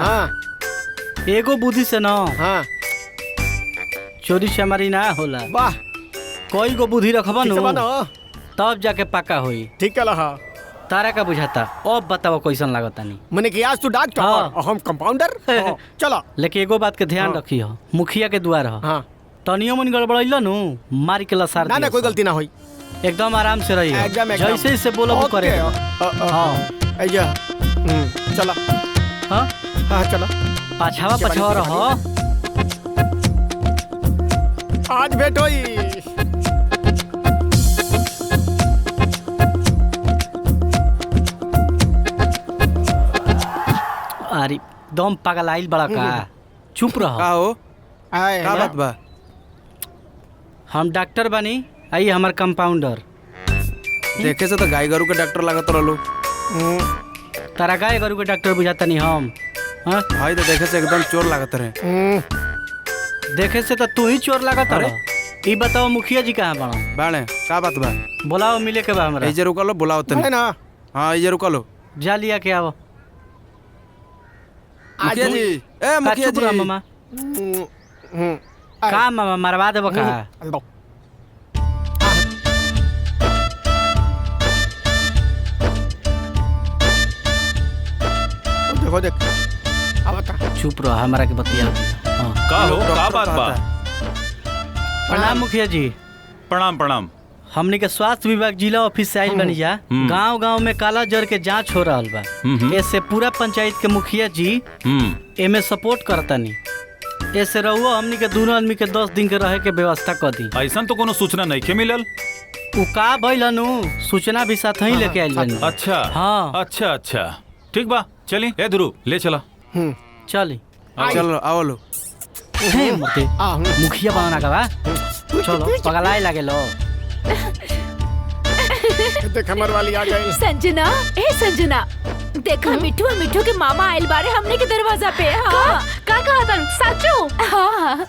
एगो बुद्धि से ना चोरी चमारी ना होला। वाह, कोई गो बुद्धि रखबा नु तब जाके पक्का होई। ठीक है लहा। तारा का बुझाता? अब बताओ कैसन लागता नहीं? मैंने कि आज तू डॉक्टर और हम कंपाउंडर। चलो लेकिन एगो बात के ध्यान रखी हो, मुखिया के दुआर हो। हां तनियो मन गड़बड़ैला नु मार के लसार ना। ना कोई गलती ना होई, एकदम आराम से रहिए। जैसे जैसे बोलो करे। हां आइया चलो। हां हां चलो। पाछावा रहो। आज भेंट होई। अरे दम पागल आइल बड़ा का, चुप रहो। का हो आए का ना? बात बा? हम डॉक्टर बनी, आई हमार कंपाउंडर। देखे से तो गाय गरु के डॉक्टर लागत रहलो। तारा गाय गरु के डॉक्टर बुझाता नहीं हम। हाँ? भाई तो देखे से एकदम चोर लागत रहे। देखे से तो तू ही चोर लागत रहो। ई बताओ मुखिया जी कहाँ बड़ा? बाणे का बात बा? बुलाओ मिले के बा हमरा। एजे रुका लो, बुलाओ तनी। है ना? हाँ एजे रुका लो। जा लिया के आओ। मुखिया जी, ए मुखिया जी। मामा का मामा मरवा देबो का? देखो देख अब बता। चुप रहो, हमारा के बतिया। हाँ। का हो का बात बा? प्रणाम मुखिया जी। प्रणाम प्रणाम। हमनी के स्वास्थ्य विभाग जिला ऑफिस से आइल बनी जा। गांव गांव में काला जर के जांच हो रहल बा। ऐसे पूरा पंचायत के मुखिया जी एमे सपोर्ट करतनी। ऐसे रहुआ हमनी के दोनों आदमी के 10 दिन के रहे के व्यवस्था कर दी। ऐसा तो कोनो सूचना नहीं के मिलल। उ का भइल नु सूचना भी साथ ही लेके आइल बनी। अच्छा हाँ। अच्छा अच्छा ठीक बा, चली ए ध्रुव ले चला। चली चलो आओ लो। हे मोते मुखिया बनाना का बा। चलो पगलाए लागे लो। देख हमर वाली आ गई। संजना, ए संजना, देखा मिठू और मिठू के मामा आइल बारे हमने के दरवाजा पे। हाँ का कहा तन साचू? हाँ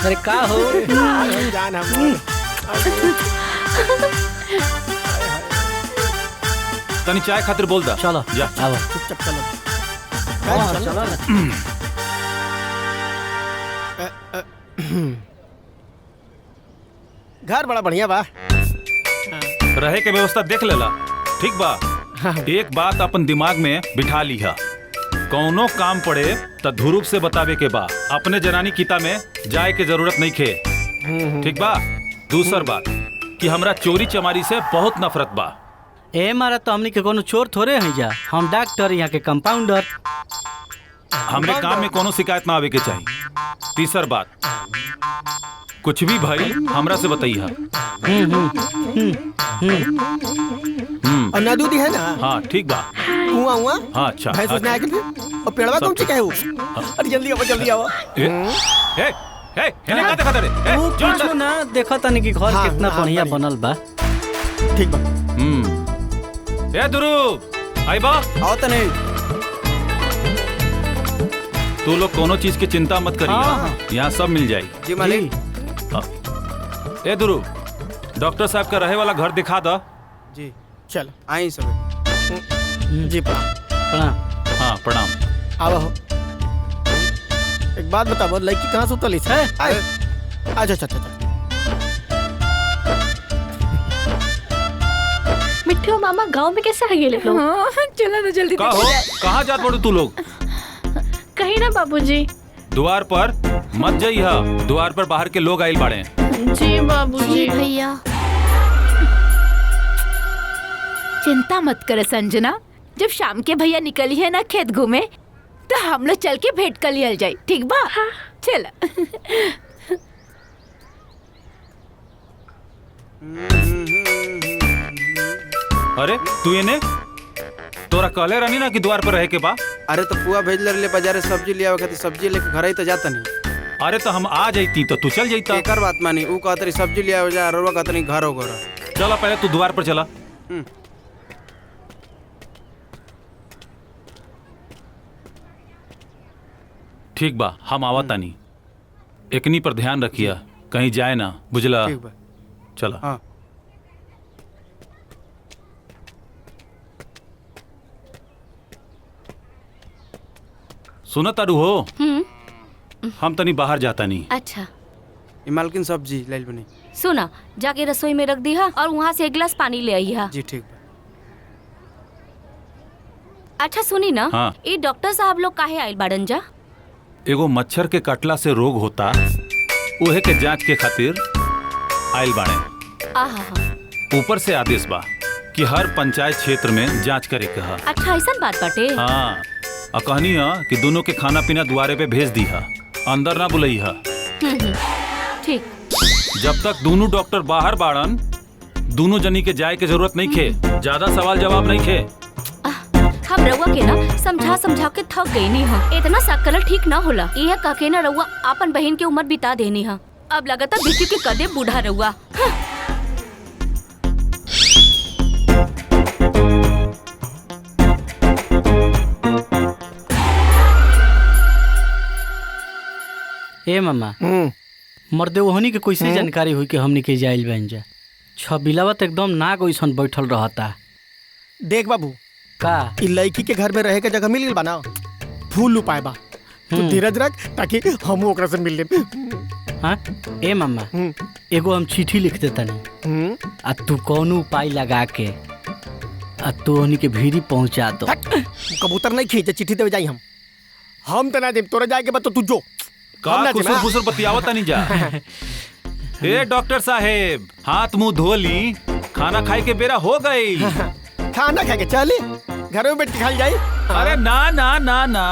अरे का हो? जान हम तनी चाय खातिर बोल दा। चलो जा। आओ। चुपचाप चलो। चलो ना। घर बड़ा बढ़िया बा। रहे के व्यवस्था देख लेला, ठीक बा। एक बात अपन दिमाग में बिठा लिहा, कौनो काम पड़े तो ध्रुव से बतावे के बा। अपने जनानी किता में जाए के जरूरत नहीं खे, ठीक बा। दूसर बात कि हमरा चोरी चमारी से बहुत नफरत बा। ए मारा तो हमनी के कोनो चोर थोड़े है जा। हम डॉक्टर, यहाँ के कंपाउंडर। हमरे काम में कोनो शिकायत ना आवे के चाहिए। तीसर बात, कुछ भी भाई हमरा से बताइए। और नदूदी है ना? हाँ ठीक बा। कुआं हुआ? हाँ अच्छा। भैंस उसने आके और पेड़वा कौन सी कहू? अरे जल्दी आओ जल्दी आओ। हेने का देखा तड़े? वो कुछ ना देखा तनी कि घर हाँ, कितना हाँ, बढ़िया बढ़िया। बनल बा। ठीक बा। ए ध्रुव आई बा। आओ तनी। तू लोग कोनो चीज की चिंता मत करिए, हाँ। यहाँ सब मिल जाएगी। जी मालिक। ए ध्रुव, डॉक्टर साहब का रहे वाला घर दिखा दा। जी चल आई सब। जी प्रणाम। हाँ प्रणाम। आओ हो। एक बात बताओ, लड़की कहाँ सुतली है? अच्छा अच्छा अच्छा। मिठू मामा गांव में कैसे आ गए लोग? चलो ना जल्दी। का हो कहाँ जात पड़ो तू लोग? कहीं ना बाबूजी। द्वार पर मत जाइए, द्वार पर बाहर के लोग आइल बाड़े। जी बाबूजी। भैया चिंता मत कर संजना, जब शाम के भैया निकली है ना खेत घूमे तो हम लोग चल के भेंट कर लिया जाए, ठीक बा? हाँ। चल। अरे तू इन्हें तोरा कहले रहनी ना कि द्वार पर रहे के बा। अरे तो पुआ भेज ले बाजारे सब्जी ले आवे खातिर सब्जी लेके घर ही तो जाता नहीं। अरे तो हम आ जाती तो तू चल जाता। एकर बात मानी, ऊ कहतरी सब्जी ले आवे जा, रउआ कहतरी घर हो घर। चला पहले तू द्वार पर चला। ठीक बा, हम आवा तानी। एकनी पर ध्यान रखिया, कहीं जाए ना, बुझला? ठीक बा। चला। हाँ। सुना तारू हो? हम तनी बाहर जाता नहीं। अच्छा मालकिन सब्जी ले बनी। सुना, जाके रसोई में रख दी हा और वहाँ से एक गिलास पानी ले आई हा। जी ठीक बा। अच्छा सुनी ना, हाँ। ये डॉक्टर साहब लोग काहे आइल बाड़न जा? एगो मच्छर के कटला से रोग होता, उहे के जांच के खातिर आइल बाड़े। आहा। ऊपर से आदेश बा कि हर पंचायत क्षेत्र में जांच करे के हा। अच्छा ऐसा बात बाटे। हाँ, और कहनी है कि दोनों के खाना पीना द्वारे पे भेज दी है, अंदर ना बुलई है। ठीक। जब तक दोनों डॉक्टर बाहर बाड़न दोनों जनी के जाए के जरूरत नहीं खे, ज्यादा सवाल जवाब नहीं खे। हम रउआ के ना समझा समझा के थक गई नी हम। इतना सकल ठीक ना होला। यह काके ना रउआ अपन बहन की उम्र बिता देनी है। अब लगातार भिक्की के कदे बूढ़ा रउआ। ए मामा मर्दे वहनी के कैसे जानकारी हुई कि हमनी के जाइल बन जा। छबिलावा तो एकदम नाग ओइसन बैठल रहता। देख बाबू का इ लड़की के घर में रहे के जगह मिल गई बा ना, फूल उपाय बा। तू धीरज रख ताकि हम ओकरा से मिल ले। हाँ ए मामा एगो हम चिट्ठी लिख देतनी आ तू कौनो उपाय लगा के आ तू ओहनी के भीड़ी पहुंचा दो। कबूतर नहीं खींचे चिट्ठी देवे जाई हम तो ना देब। तोरा जाए के बाद तो तू जो का कुसुर फुसुर बतियावता नहीं जा। ए डॉक्टर साहेब हाथ मुंह धो ली, खाना खाए के बेरा हो गई। खाना खा के चली घर में बैठ के खाई जाई। अरे ना ना ना ना,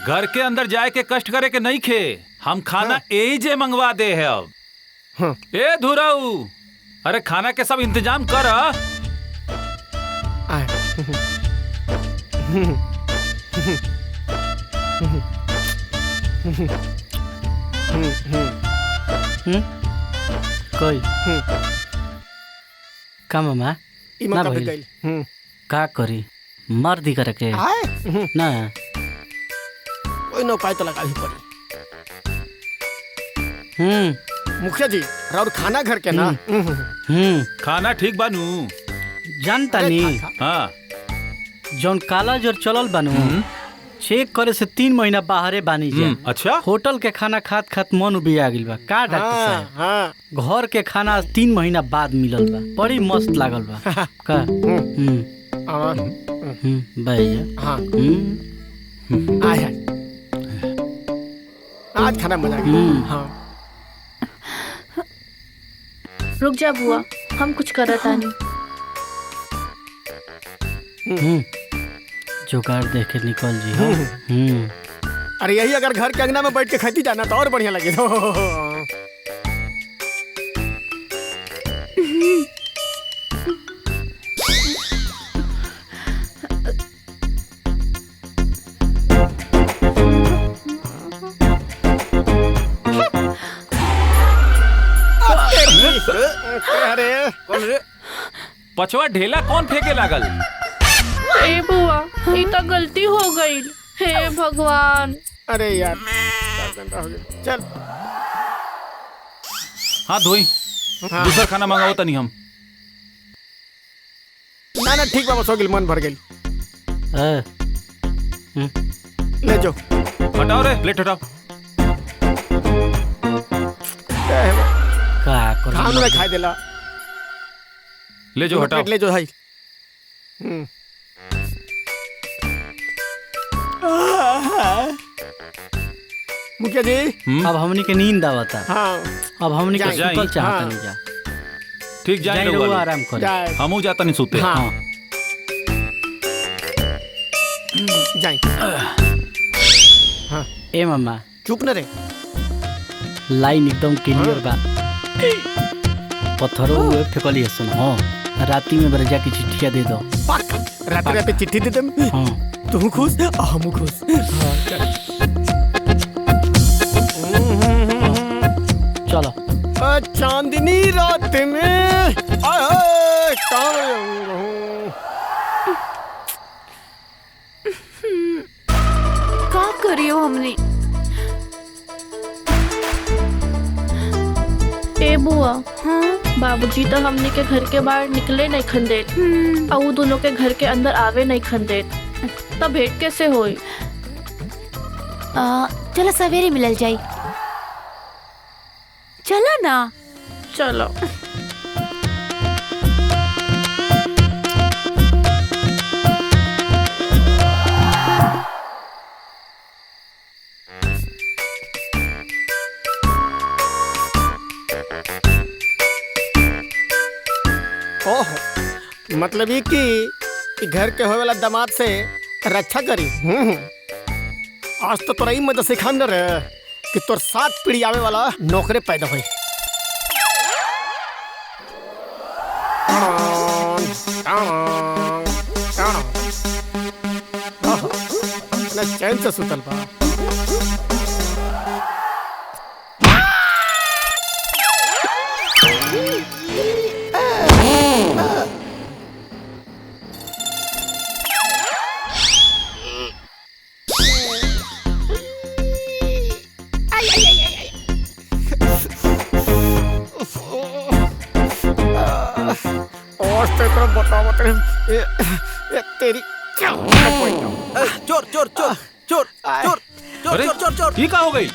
घर के अंदर जाए के कष्ट करे के नहीं खे, हम खाना यही जे मंगवा दे है। अब ए धुराऊ, अरे खाना के सब इंतजाम कर। कोई का मामा ना भइल का करी मर दी करे के ना कोई ना उपाय तो लगा ही पड़ी। मुखिया जी राउर खाना घर के ना खाना ठीक बानू जानता नहीं। हाँ जौन काला जोर चलल बानू चेक करे से 3 महीना बाहरे बानी जा। अच्छा होटल के खाना खात खात मन उबिया गिल बा का डॉक्टर साहब। घर के खाना 3 महीना बाद मिलल बा, बड़ी मस्त लागल बा का। भैया हाँ आया आज खाना मजा हाँ। रुक जा बुआ हम कुछ करत आनी। जुगाड़ देख के निकल जी। अरे यही अगर घर के अंगना में बैठ के खाती जाना तो और बढ़िया लगे। अरे पछवा ढेला कौन फेंके लागल? ए बुआ ये तो गलती हो गई। हे भगवान। अरे यार चल हाथ धोई दूसरा खाना मंगाओ तनी हम। ना ना ठीक बाबा सो गिल मन भर गई। ले जो हटाओ रे प्लेट हटाओ। का खाना में खाई देला ले जो हटाओ ले जो भाई। मुखिया जी अब हमनी के नींद आवता। हाँ अब हमनी के जाई। सुतल चाहता हाँ। नहीं जा। ठीक जाए जाई रहुआ आराम करे। जाए हमू जाता नहीं सोते। हाँ जाए। हाँ ए मामा चुप न रे। लाइन एकदम क्लियर बा। पत्थरों हुए फेंकली सुन। हाँ राती में बरजा की चिट्ठिया दे दो। रात रात चिट्ठी दे दे। हाँ तू खुश हम खुश। चलो चांदनी रात में का करियो हमने। ए बुआ बाबूजी तो हमने के घर के बाहर निकले नहीं खंदेत और वो दोनों के घर के अंदर आवे नहीं खंदेत। तब भेंट कैसे होई? चलो सवेरे मिलल जाई। चलो ना। चलो ओह मतलब ये कि घर के होए वाला दामाद से रक्षा करी। आज तो तोरा ही मदद से खान रे कि तोर 7 पीढ़ी आवे वाला नौकरे पैदा हुई। ना चैन से सुतल बा। तेरी चोर चोर चोर चोर चोर अरे चोर चोर चोर ये का हो गई?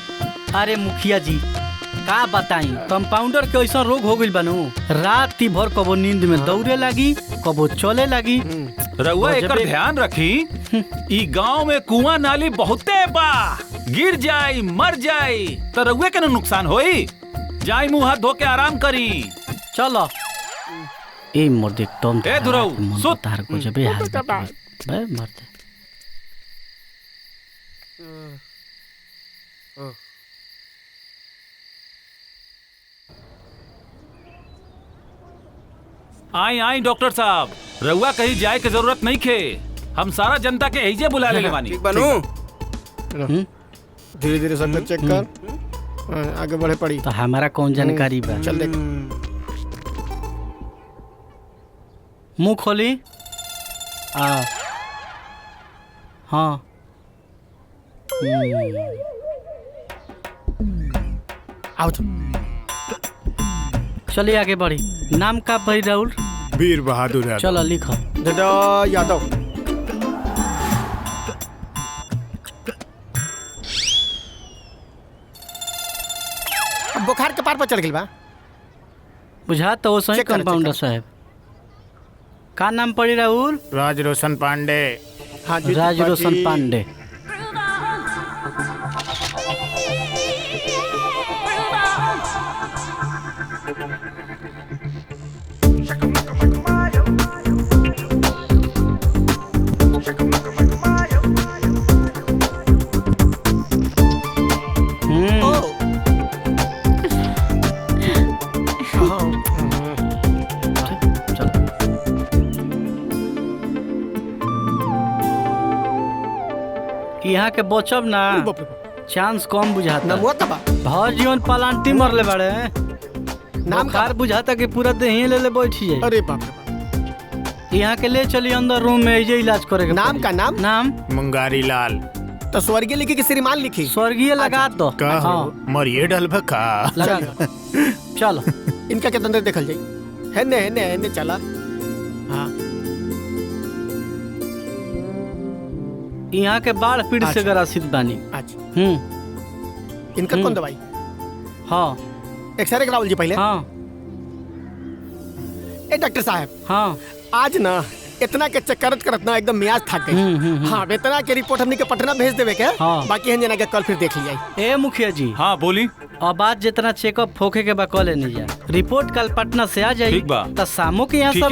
अरे मुखिया जी का बताई, कंपाउंडर के ऐसा रोग हो गइल बानू, रात भर कबो नींद में दौड़े लगी, कबो चले लगी। रउआ एकर ध्यान रखी, ई गांव में कुआं नाली बहुते बा, गिर जाई मर जाई तो रउए के न नुकसान होई। जाई मुंह हाथ धो के आराम करी। चलो ए मुर्दे तुम ए दुराऊ सुत। तार को जबे हाल बे मरते। आई आई डॉक्टर साहब, रउआ कहीं जाए के जरूरत नहीं खे, हम सारा जनता के एहिजे बुला ले बानी। ठीक बनू। धीरे धीरे सब चेक कर, आगे बढ़े पड़ी। तो हमारा कौन जानकारी बा? चल देख। मुंह खोली। हाँ आओ तो। चलिए आगे बढ़ी। नाम का भाई राहुल? वीर बहादुर यादव। चलो लिखो। दादा यादव। अब बुखार के पार पर चढ़ गई बा। बुझा तो वो सही कंपाउंडर साहब। का नाम पड़ी राहुल? राज रोशन पांडे। हाँ जी राज रोशन पांडे। यहाँ के बचब ना चांस कम बुझाता। भर जीवन पलांटी मरले बाड़े। नाम कार बुझाता कि पूरा देही ले ले बैठी जाए। अरे बाप रे बाप। यहाँ के ले चली अंदर रूम में ये इलाज करे। नाम का नाम? नाम मुंगारी लाल। तो स्वर्गीय लिखी कि श्रीमान लिखी? स्वर्गीय लगा दो। मरिए डलभ का लगा दो। चलो इनका के अंदर देखल जाई। है ने चला। हाँ यहाँ के बाढ़ पीड़ से ग्रसित बानी। अच्छा। इनका कौन दवाई? हाँ एक्सरे करावल जी पहले। हाँ ए डॉक्टर साहब। हाँ आज ना इतना के चेक करत ना एकदम मियाज थक गई। हाँ इतना के रिपोर्ट हमने के पटना भेज देवे के। हाँ। बाकी हम जना के कल फिर देख लिया। ए मुखिया जी। हाँ बोली। अब आज जितना चेकअप होके के बा कॉले नहीं जा, रिपोर्ट कल पटना से आ जाई। ठीक बा। तो शामो के यहाँ सब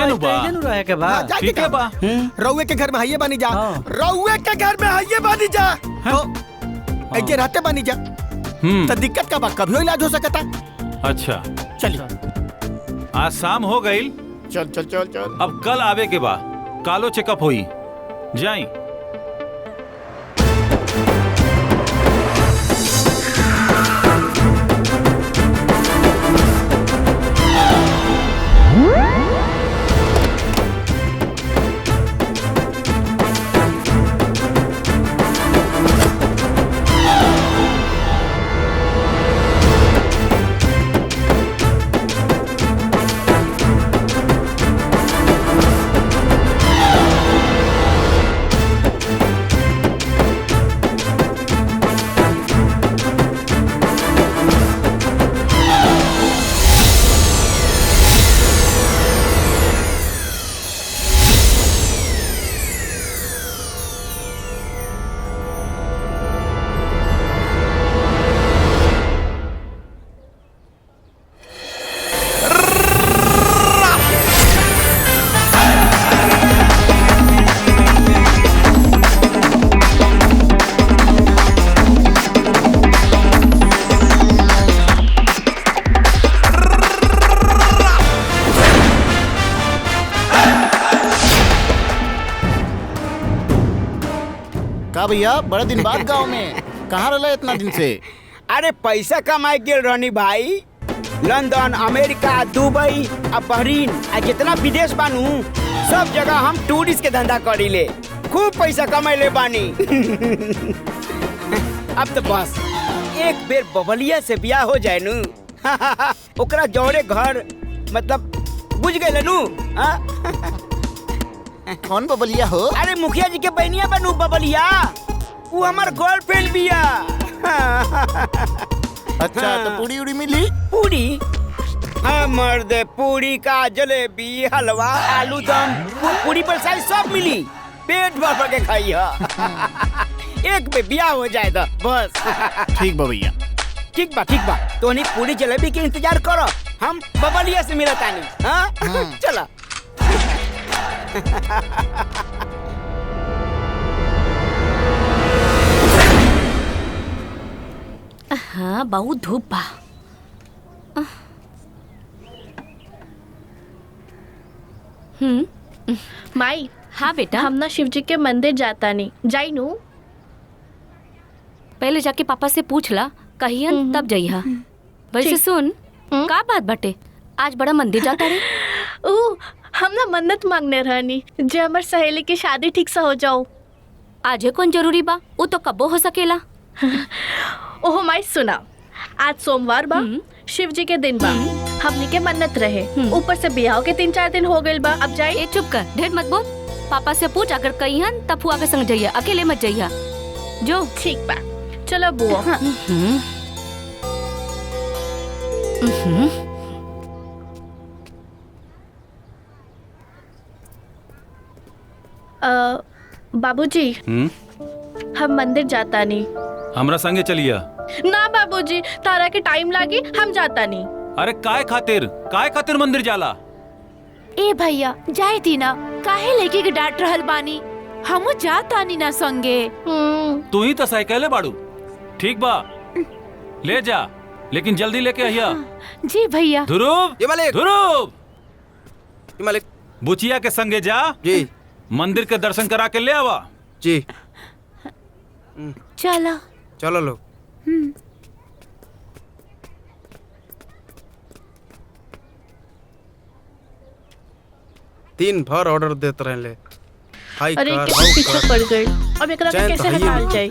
रहे के बा। ठीक है बा। रउए के घर में हाइये बानी जा। रउए के घर में हाइये बानी जा। तो ऐसे रहते बानी जा। तो दिक्कत का बा, कभी इलाज हो सकता। अच्छा चलिए। आज शाम हो गई। चल चल चल चल। अब कल आवे के बाद कालो चेकअप होई। जाई। का भैया बड़े दिन बाद गांव में कहाँ रहा इतना दिन से? अरे पैसा कमाए गेल रहनी भाई। लंदन, अमेरिका, दुबई, बहरीन जितना विदेश बानू सब जगह हम टूरिस्ट के धंधा करी ले। खूब पैसा कमाए बानी। अब तो बस एक बेर बबलिया से ब्याह हो जाए नू ओकरा जोड़े घर मतलब बुझ गए नू। कौन बबलिया हो? अरे मुखिया जी के बहनिया बनू बबलिया। वो हमार गर्लफ्रेंड बिया। अच्छा तो पूरी उड़ी मिली? पूरी? हाँ मर्द, पूरी का जलेबी, हलवा, आलू दम, पूरी पर साइज सब मिली। पेट भर के खाई एक पे ब्याह हो जाए तो बस। ठीक बा भैया। ठीक बा तो नहीं पूरी जलेबी के इंतजार करो, हम बबलिया से मिला तानी। हाँ चला। हाँ बहुत धूप बा। माई। हाँ बेटा। हम ना शिव जी के मंदिर जाता नहीं जाई नू। पहले जाके पापा से पूछ ला, कहियन तब जइहा। वैसे सुन, का बात बटे आज बड़ा मंदिर जाता रे? हम ना मन्नत मांगने रहनी जे हमर सहेली की शादी ठीक से हो जाओ। आज कौन जरूरी बा, वो तो कबो हो सकेला। ओहो माई सुना, आज सोमवार बा, शिव जी के दिन बा, हमनी के मन्नत रहे, ऊपर से ब्याह के 3-4 दिन हो गइल बा। अब जाई। चुप कर, ढेर मत बोल। पापा से पूछ, अगर कहियन तब फुआ के संग जइया, अकेले मत जइया। जो ठीक बा, चलो बुआ। बाबूजी हम मंदिर जाता नहीं। हमरा संगे चलिया। ना बाबूजी, तारा के टाइम लागी, हम जाता नहीं। अरे काय खातिर मंदिर जाला? ए भैया जाए थी ना, काहे लेके के डांट रहल बानी? हमू जाता नहीं ना संगे। तू ही तो साइकिले बाड़ू। ठीक बा ले जा, लेकिन जल्दी लेके आइया। जी भैया। ध्रुव बुचिया के संगे जा जी, मंदिर के दर्शन करा के ले आवा। जी चला चलो लोग। दिन भर ऑर्डर देते रहले। अरे कैसे पीछे पड़ गई, अब एकरा के कैसे हटाल जाए?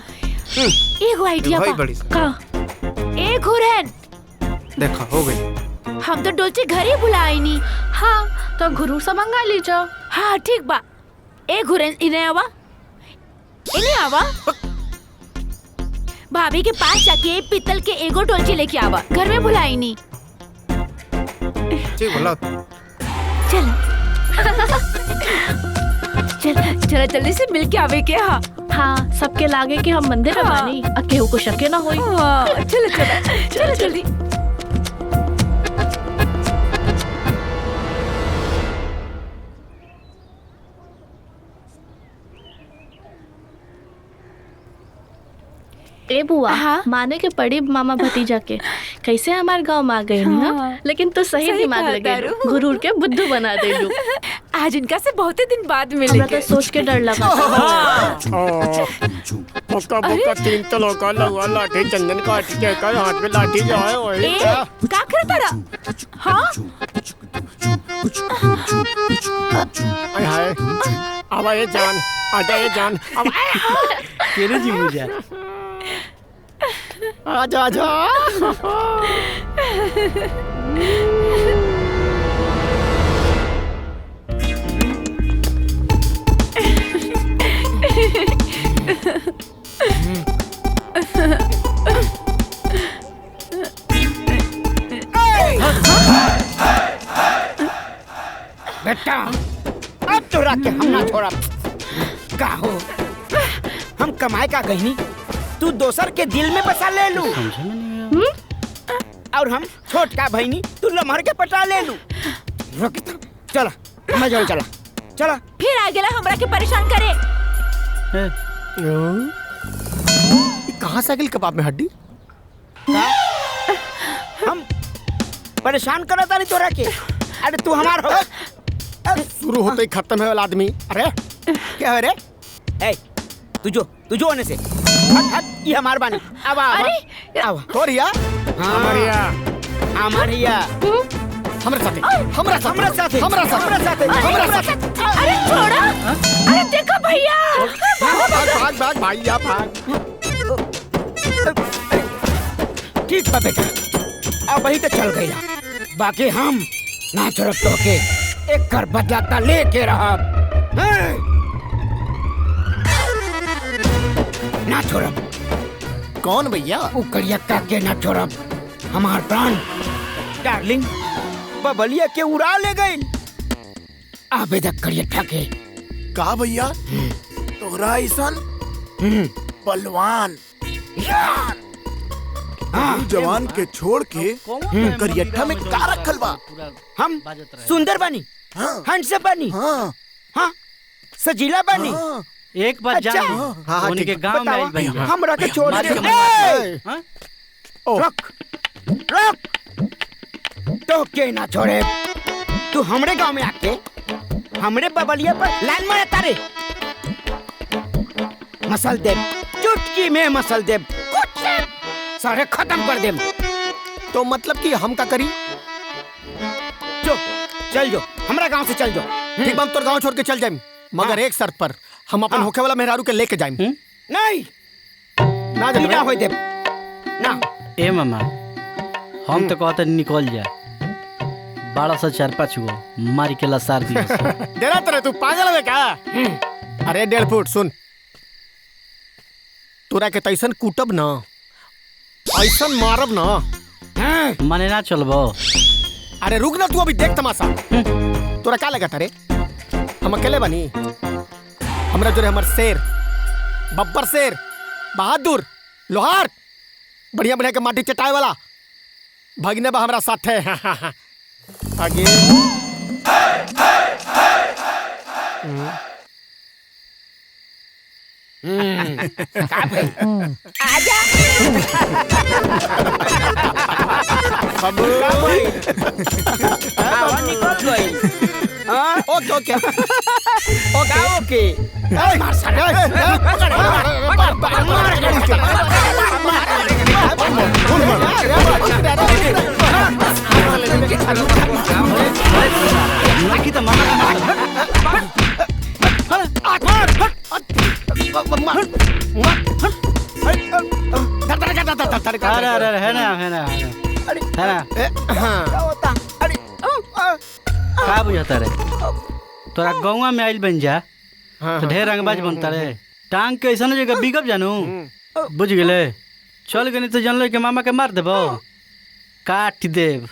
एगो आइडिया बा। का? ए घुरन देखा हो गई। हम तो डोलचे घर ही बुलाई नी। हाँ तो गुरु से मंगा लीजो। हाँ ठीक बा। ए घुरन इन्हें आवा भाभी के पास जाके पीतल के एगो डोलची लेके आवा, घर में बुलाई नी। ठीक बोला। चल चल जल्दी से मिल के आवे के। हाँ सबके लागे कि हम मंदिर बानी, केहू को शके ना होई। चलो जल्दी। ए बुआ, माने के पड़ी मामा भतीजा के कैसे हमारे गांव में आ गए ना। लेकिन तू सही दिमाग लगे, गुरूर के बुद्धू बना दे। आज इनका से बहुत ही दिन बाद मिले। तो सोच के डर लगा। बुक्का 3 तलों का लहुआ लाठी चंदन काट के कर हाथ में लाठी जाए वही का कर तारा। हाँ हाय अब ये जान आजा, ये जान अब केरे जी मुझे आजा आजा। बेटा अब तो रख के हम ना छोड़ा। का हो, हम कमाए का गहनी तू दोसर के दिल में बसा ले लू, और हम छोट का भईनी तू लमहर के पटा ले लू। रुक चला, मैं जाऊँ। चला फिर आ गेला हमरा के परेशान करे। कहाँ से आगिल कबाब में हड्डी? हम परेशान करा तारी तोरा के। अरे तू हमार हो। शुरू होते ही खत्म है वाला आदमी। अरे क्या है रे? तू जो तू जो होने से हट हट ये हमार बानी अब अब तोरिया हमारिया हमारिया हमरा साथे हमरा साथे हमरा साथे हमरा साथे हमरा साथे हमरा साथे अरे छोड़ा अरे देखो भैया भाग भाग भैया भाग ठीक बा बेटा अब वही तो चल गई बाकी हम ना छोड़ब तो के एक कर बदलाता लेके रहब ना छोड़ब कौन भैया उकड़िया के ना छोड़ब हमार प्राण डार्लिंग बबलिया के उड़ा ले गई आबेदक करिया के का भैया तोरा ऐसन पलवान जवान के छोड़ के करियट्ठा में का रखल बा हम सुंदर बनी हंस बनी हाँ सजीला बनी एक बात जान उनके गांव में आई भैया हमरा के छोड़ दे रख रख तो के ना छोड़े तू हमरे गांव में आके हमरे बबलिया पर लाइन मारे तारे मसल दे चुटकी में मसल दे सारे खत्म कर दे तो मतलब कि हम का करी जो चल जो हमरा गांव से चल जो ठीक हम तोर गांव छोड़ के चल जाएं मगर एक शर्त पर हम अपन होखे वाला मेहरारू के लेके जाएं नहीं ना जल्दी ना होई दे ना ए मामा हम तो कहते निकल जा 12/4-5 गो मारी के लसार दिया डेरा तेरे तू पागल है क्या अरे 1.5 फुट सुन तोरा के तैसन कूटब ना ऐसन मारब ना माने ना चलबो अरे रुक ना तू अभी देख तमाशा तोरा क्या लगा रे हम अकेले बनी हमरा जो हमर शेर बब्बर शेर बहादुर लोहार बढ़िया बढ़िया के माटी चटाए वाला भगने बा हमरा साथ है आगे आजा बाबू निकल गई ओके ओके ओके ओके मार सारे अरे है ना का बुझता रे तोरा गाँव में आइल बन जा तो ढेर रंगबाज बनता रे टांग के ऐसा जगह बिगब जानू बुझ गए चल गए तो जानलो के मामा के मार देबो काट देव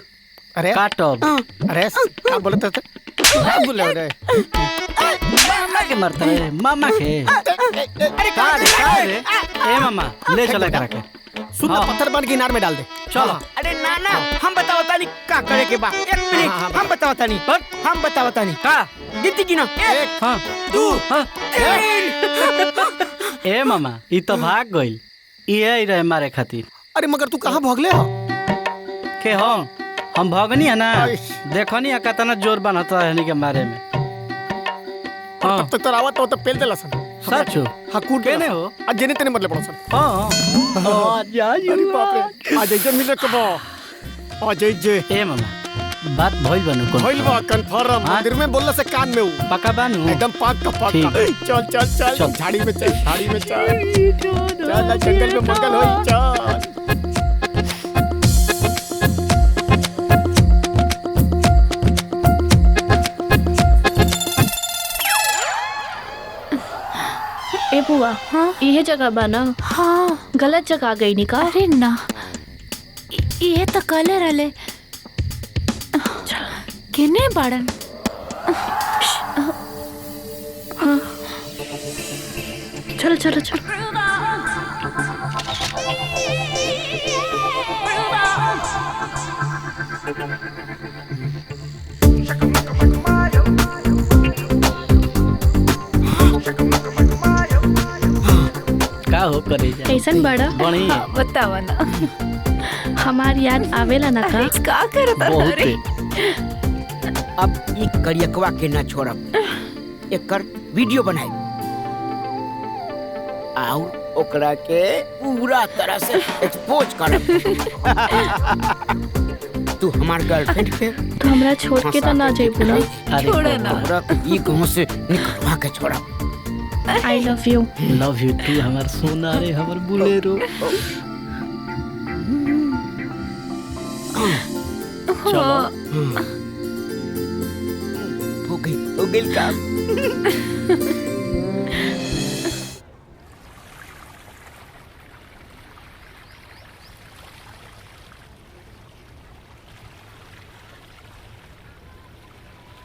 अरे काटब अरे क्या बोलते थे क्या बोले रे मामा के मारता रे मामा के का रे ए मामा ले चला करा के सुन पत्थर बन के इनार में डाल दे चलो अरे नाना हम बतावता नहीं का करे के बा एक मिनट हम बतावता नहीं हम बतावता नहीं का गिनती गिनो 1 2 3 ए मामा ई तो भाग गइल ये रहे मारे खातिर अरे मगर तू कहाँ भगले हो के हो हम भगनी है ना देखो नहीं कितना जोर बनता है के मारे में तब तक तो रावत हो तो पेल दे लसन सच हो हाँ कूट केने हो आज जेने तेने मतलब पड़ो सन हाँ अरे बाप रे आज जे मिले कबो आज जे ए मामा बात भइल बनू कोन भइल बा कंफर्म मंदिर में बोलला से कान में हूं पक्का बनू एकदम पाक का चल चल चल झाड़ी में चल झाड़ी में चल चल जंगल में मंगल होई चल ए बुआ हाँ ये जगह बना हाँ गलत जगह आ गई निका अरे ना ये तो कले रले किने बाड़न हाँ चलो चलो चलो का हो करे जा कैसन बड़ा बढ़िया बतावा ना हमार याद आवेला ना का का करता बहुत रे अब ई करियकवा के ना छोड़ब एकर वीडियो बनाई आओ ओकरा के पूरा तरह से एक्सपोज कर। तू हमार गर्लफ्रेंड पे तो हमरा छोड़ के तो ना जाइबू ना। छोड़ा ना। ओकरा के ई गांव से निकलवा के छोड़ा। I love you. Love you too हमार सोना रे हमर बुलेरो। चलो हो गई काम।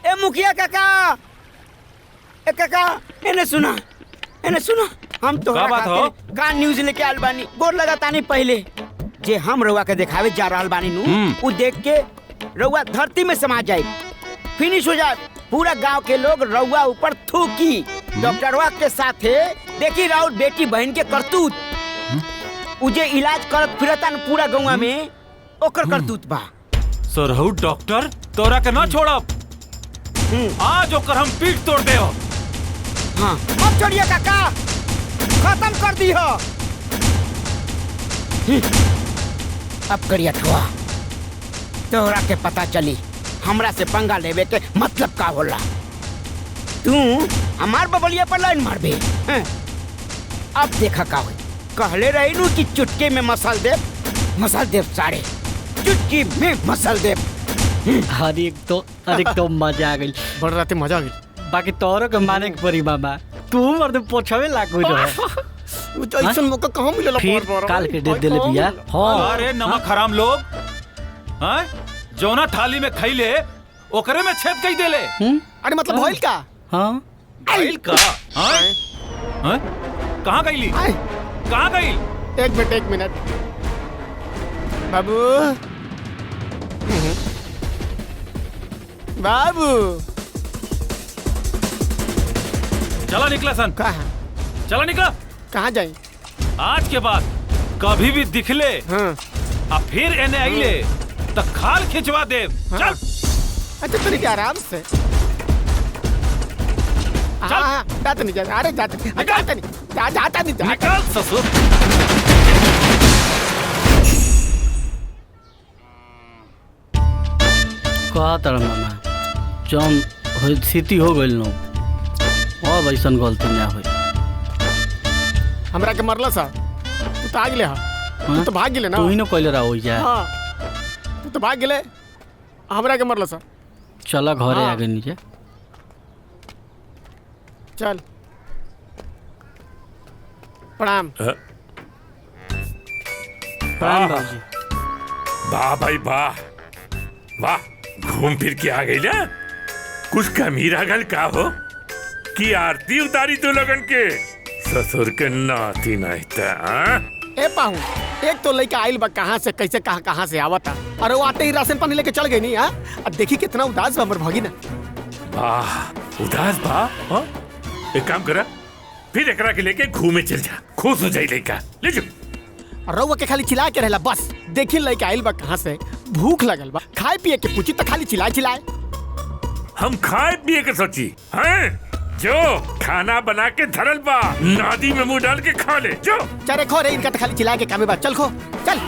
ए मुखिया काका, ए काका एने सुना हम तो का बात हो? का न्यूज़ लेके आल बानी। गोर लगाता नहीं पहले जे हम रउआ के दिखावे जा रहल बानी नु उ देख के रउआ धरती में समा जाए, फिनिश हो जाए। पूरा गांव के लोग रउआ ऊपर थूकी। डॉक्टरवा के साथे देखी राउर बेटी बहन के करतूत। उ जे इलाज करत फिरता न पूरा गांव में ओकर करतूत बा। सरहु डॉक्टर तोरा के ना छोड़ब। आज ओकर हम पीठ तोड़ दे। हाँ अब छोड़िए काका, खत्म कर दी हो। अब करिया ठुआ, तोहरा के पता चली हमरा से पंगा लेवे के मतलब का होला। तू हमार बबलिया पर लाइन मार बे। अब देखा का हुई। कहले रही नु कि चुटकी में मसल दे सारे, चुटकी में मसल दे। हर एक तो मजा आ गई। बड़ राते मजा आ गई। बाकी तोरो के माने के परी मामा, तू मर्द पोछवे लागो रहो। ऐसा मौका कहाँ मिलेला? फिर काल के दे देले बिया। हां अरे नमक हराम लोग, हां जोना थाली में खइले ओकरे में छेद कई देले। अरे मतलब भइल का? हां भइल का? हां कहां गईली? कहां गई? एक मिनट बाबू। बाबू चला निकला सन। कहाँ? चला निकला। कहाँ जाए? आज के बाद कभी भी दिखले अब फिर एने आइले तो खाल खिंचवा दे। चल। अच्छा तरीके आराम से। हाँ जाते नहीं जाते। अरे जाता नहीं निकल ससुर। कहा तर मामा जौन स्थिति हो गई नो अब ऐसा गलती ना हो। हमरा के मरला सा तू तो आ गेले। तू तो भाग गेले ना। तू ही न कहले रहा हो जा। हाँ तू तो भाग गेले, हमरा के मरला सा। चला घरे आ गए नीचे। चल प्रणाम। प्रणाम बाबूजी। वाह भाई वाह वाह, घूम फिर के आ गई ना। कुछ कमीरा गल का हो कि आरती उतारी तू लगन के ससुर के नाती नहीं था। ए पाहू, एक तो लड़का आइल बा कहाँ से कैसे कहाँ से आवता, और वो आते ही राशन पानी लेके चल गई नहीं। हाँ अब देखी कितना उदास बा हमर भगिना। वाह उदास बा। हाँ? एक काम करा, फिर एकरा के लेके घूमे चल जा, खुश हो जाई लड़का। ले जो रउआ के खाली चिल्ला के रहला बस। देखी लड़का आइल बा कहाँ से, भूख लगल बा, खाए पिए के पूछी तो खाली चिल्लाए। हम खाए पिए के सोची हैं? जो खाना बना के धरल बा, नादी में मुंह डाल के खा ले। जो चरे खो रे, इनका तो खाली चिल्ला के कामे बा। चल खो चल।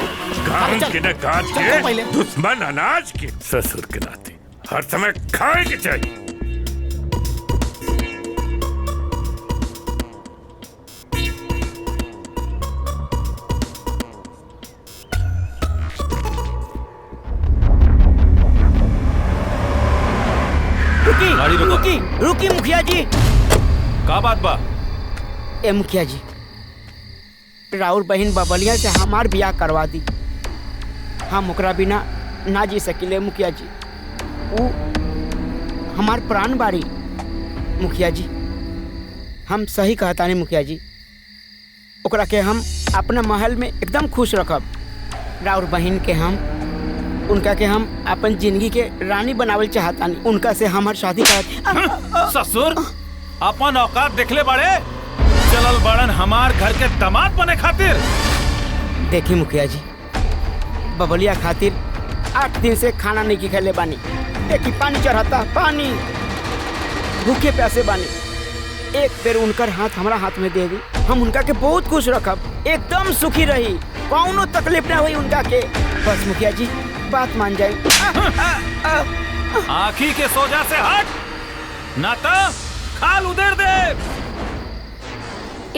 गांव के न काज चल पहले। के दुश्मन अनाज के ससुर के नाते हर समय खाए के चाहिए। रुकी मुखिया जी। का बात बा? ए मुखिया जी, राउर बहन बबलिया से हमार ब्याह करवा दी। हम ओकरा बिना ना जी सकिले मुखिया जी। वो हमार प्राण बारी मुखिया जी। हम सही कहता नहीं मुखिया जी। ओकरा के हम अपना महल में एकदम खुश रखब। राउर बहन के हम उनका के हम अपन जिंदगी के रानी बनावल चाहता नहीं। उनका से हमार शादी कर। ससुर अपन औकात देखले बड़े, चलल बड़न हमार घर के दामाद बने खातिर। देखी मुखिया जी, बबलिया खातिर 8 दिन से खाना नहीं खिले बानी। देखी पानी चढ़ाता, पानी भूखे प्यासे बानी। एक बेर उनकर हाथ हमारा हाथ में दे दी, हम उनका के बहुत खुश रखब, एकदम सुखी रही, कौनो तकलीफ ना हुई उनका के। बस मुखिया जी बात मान जाए। आँखी के सोजा से हट, ना तो खाल उधेर दे।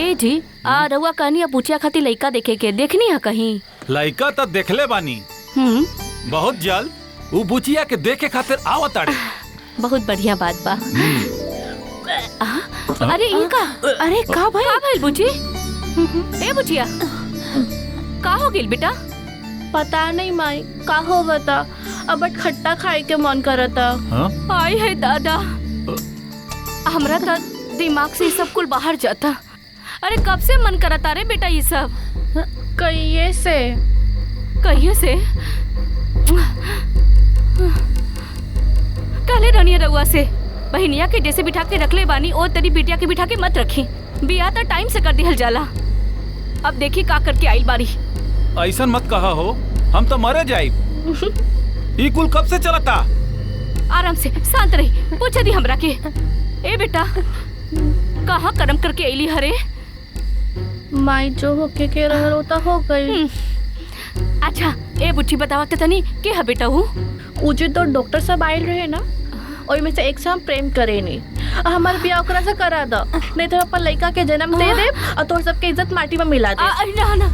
ए जी रउआ कहनी पूछिया खातिर लइका देखे के, देखनी है कहीं? लइका तो देखले बानी, बहुत जल्द उ बुचिया के देखे खातिर आवत आड़े। बहुत बढ़िया बात बा। अरे इनका, अरे का भाई बुची? ए बुचिया का हो गेल बेटा? पता नहीं माई का हो बता, अब खट्टा खाए के मन करता। आई है दादा, हमरा तो दिमाग से सब कुल बाहर जाता। अरे कब से मन करता रे बेटा ये सब? कहिए से कहले रनिया रउआ से बहनिया के जैसे बिठा के रख ले बानी और तेरी बिटिया के बिठा के मत रखी। बिया तो टाइम से कर दिहल जाला। अब देखी का करके आइल बारी। ऐसा मत कहा हो, हम तो मरे जाए। ई कुल कब से चलता? आराम से शांत रही, पूछ दी हमरा के। ए बेटा कहाँ कर्म करके आईली हरे? माई जो होके के रहल होता हो गई। अच्छा ए बुच्ची बतावा के तनी के है बेटा हूँ? उजे तो डॉक्टर सब आयल रहे ना, ओई में से एक से हम प्रेम करे नहीं। हमार बियाह ओकरा से करा दो, नहीं तो अपन लड़का के जन्म दे दे और तोर सबके इज्जत माटी में मिला दे। ना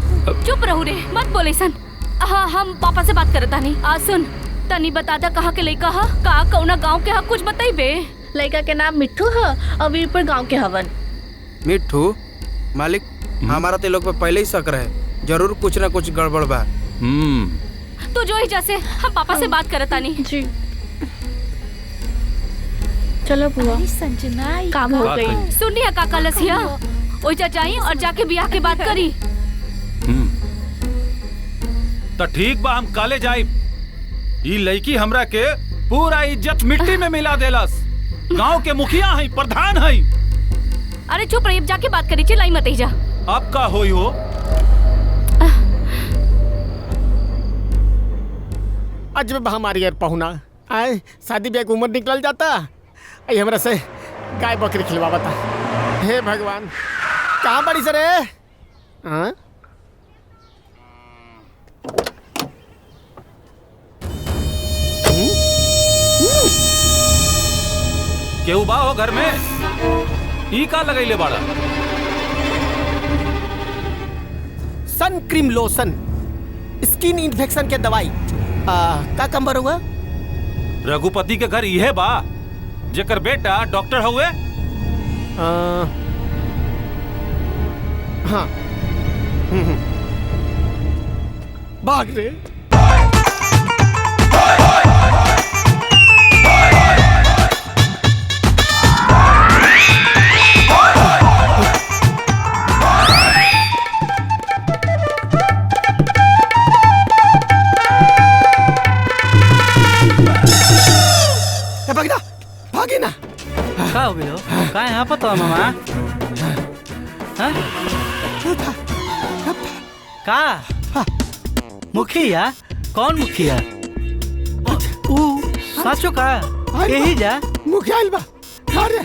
चुप रहू रे, मत बोले सन। हाँ हम पापा से बात करता नहीं। आ सुन तनी बता दा कहाँ के लड़का है, का कौना गाँव के है, कुछ बताई बे। लड़का के नाम मिट्ठू है और वीरपुर गाँव के हवन। मिट्ठू मालिक, हमारा तो लोग पे पहले ही शक रहे, जरूर कुछ ना कुछ गड़बड़ बा। तो जो ही जैसे हम पापा से बात करता नहीं। जी चलो बुआ, संजना काम हो गई। सुनिए काका लसिया, ओइजा जाई और जाके ब्याह के बात करी। तो ठीक बा, हम काले जाई। ई लड़की हमरा के पूरा इज्जत मिट्टी में मिला देलस। गांव के मुखिया है, प्रधान है। अरे चुप रही, जाके बात करी, चिल्लाई मत जा। अब का होई हो? आज में हमारी यार पहुना आए, शादी ब्याह की उम्र निकल जाता, आई हमरा से गाय बकरी खिलवा बता। हे भगवान, कहाँ बड़ी सर है? हाँ? केहू बा हो घर में? ई का लगैले बाड़ा? Sun cream lotion, skin infection के दवाई। का कंबर हुआ? रघुपति के घर इहे बा जेकर बेटा डॉक्टर हुए? हाँ। भाग रे। भागे ना। का हो गयो? का यहाँ पता मामा? हाँ? का? मुखिया? कौन मुखिया? साचो का? यही जा? मुखिया आइल बा। अरे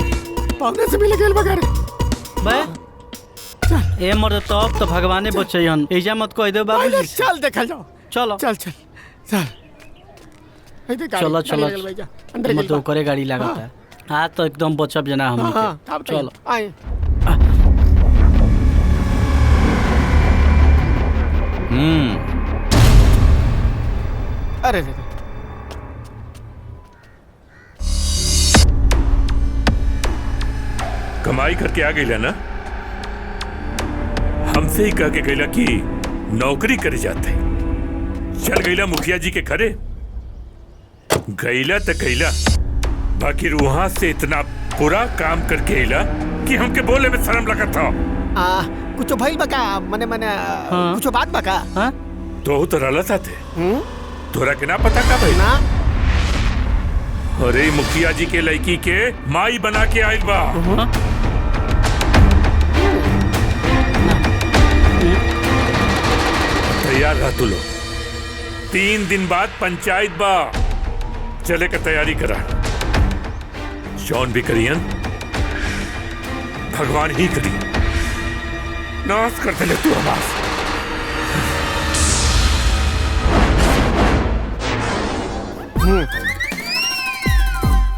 पावने से मिले गेल बा घरे। बे ए मर तो अब तो भगवाने बचैहन। एजा मत कह दे बाबूजी। चल देखल जाओ। चलो चल चल चल। चलो चलो मत करे गाड़ी लागता है। हाँ तो एकदम बचब जना हम। चलो आए। अरे कमाई करके आ गई ना, हमसे ही कह के गईला कि नौकरी करे जाते। चल गईला मुखिया जी के घरे, गईला तो गईला, बाकी वहां से इतना बुरा काम करके आइला कि हमके बोले में शर्म लगा था। कुछ भइल बका? मने मने कुछ बात बका? तो रहला साथे। तोरा के ना पता का भाई? ना। अरे मुखिया जी के लड़की के माई बना के आइल बा। तैयार रह तू लोग, 3 दिन बाद पंचायत बा, चले का तैयारी करा। जौन भी करियन भगवान ही करियन। नाश कर दे तू आवाज।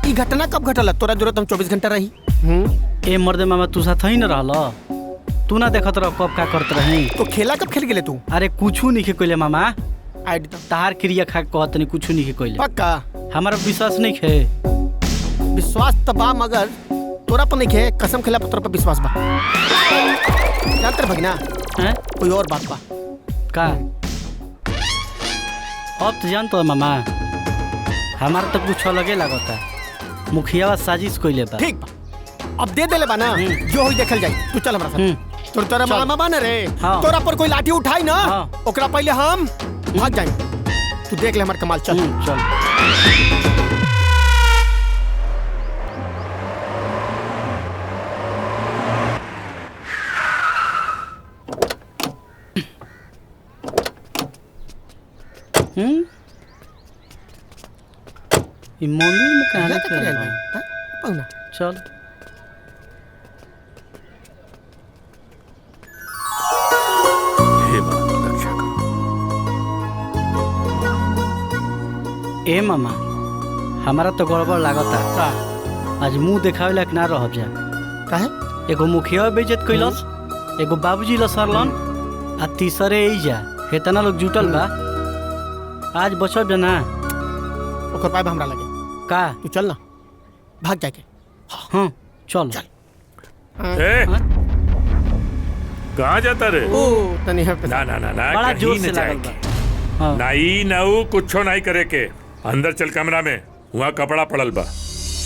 ई घटना कब घटल? तोरा जरूरत हम 24 घंटा रही। ए मर्दे मामा तू साथ ही न रहल, तू ना देखत रह कब का करत रही। तो खेला कब खेल गेले तू? अरे कुछू नहीं कइले मामा, आईडी तो तहार क्रिया खा के कहत नहीं कुछू नहीं कइले। पक्का हमारा विश्वास नहीं है। विश्वास तो बा मगर तोरा पर नहीं है, कसम खिला पर तोरा पर विश्वास बा। जानते रह भगना हैं? कोई और बात बा का? अब तो जानतो मामा, हमारा तो कुछ अलगे लगता। मुखिया साजिश कइले बा। ठीक बा, अब दे देले बा ना, जो होई देखल जाई। तू चल हमरा साथ। तोरा मामा बा ना रे, तोरा पर कोई लाठी उठाई ना, ओकरा पहले हम भाग जाए। तू देख ले हमार कमाल। चल चल। मंदिर में कहना चल। ए मामा, हमारा तो गड़बड़ लागता। आज मुंह देखावे लायक ना रह जा। काहे? एगो मुखिया बेइज्जत कइलस, एगो बाबूजी लसरलन, आ तीसरे ई जा हेतना लोग जुटल बा। आज बचब जा ना, ओकर पाए हमरा लगे का? तू चल ना, भाग जाके। हाँ चल चल। कहाँ जाता रे? तनी है ना ना ना ना, बड़ा कहीं जोर न से लागल जाएगी। बा। नाई नाऊ कुछो नहीं करे के। अंदर चल कमरा में, वहाँ कपड़ा पड़ल बा,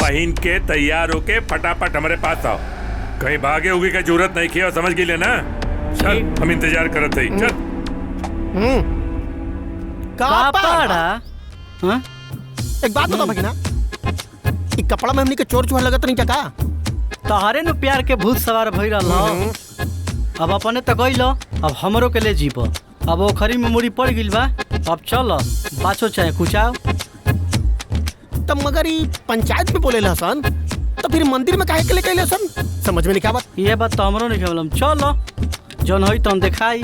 पहन के तैयार होके फटाफट हमारे पास आओ। कहीं भागे उगी का जरूरत नहीं किया, समझ गई ना? चल, हम इंतजार करत हई। चल। कपड़ा? हाँ? एक बात बता भगना, ई कपड़ा में हमनी के चोर चुहा लगत नहीं का? तहरे न प्यार के भूत सवार भई रहल। अब अपने तो गइल, अब हमरो के ले जीव। अब ओखरी में मुड़ी पड़ गिल बा। अब चल, बाचो चाहे कुचाओ। तब मगर ई पंचायत में बोले हसन, तो फिर मंदिर में काहे के ले कैले हसन? समझ में नहीं का बात। ये बात तो हमरो नहीं केवलम। चल, जौन होई तौन दिखाई।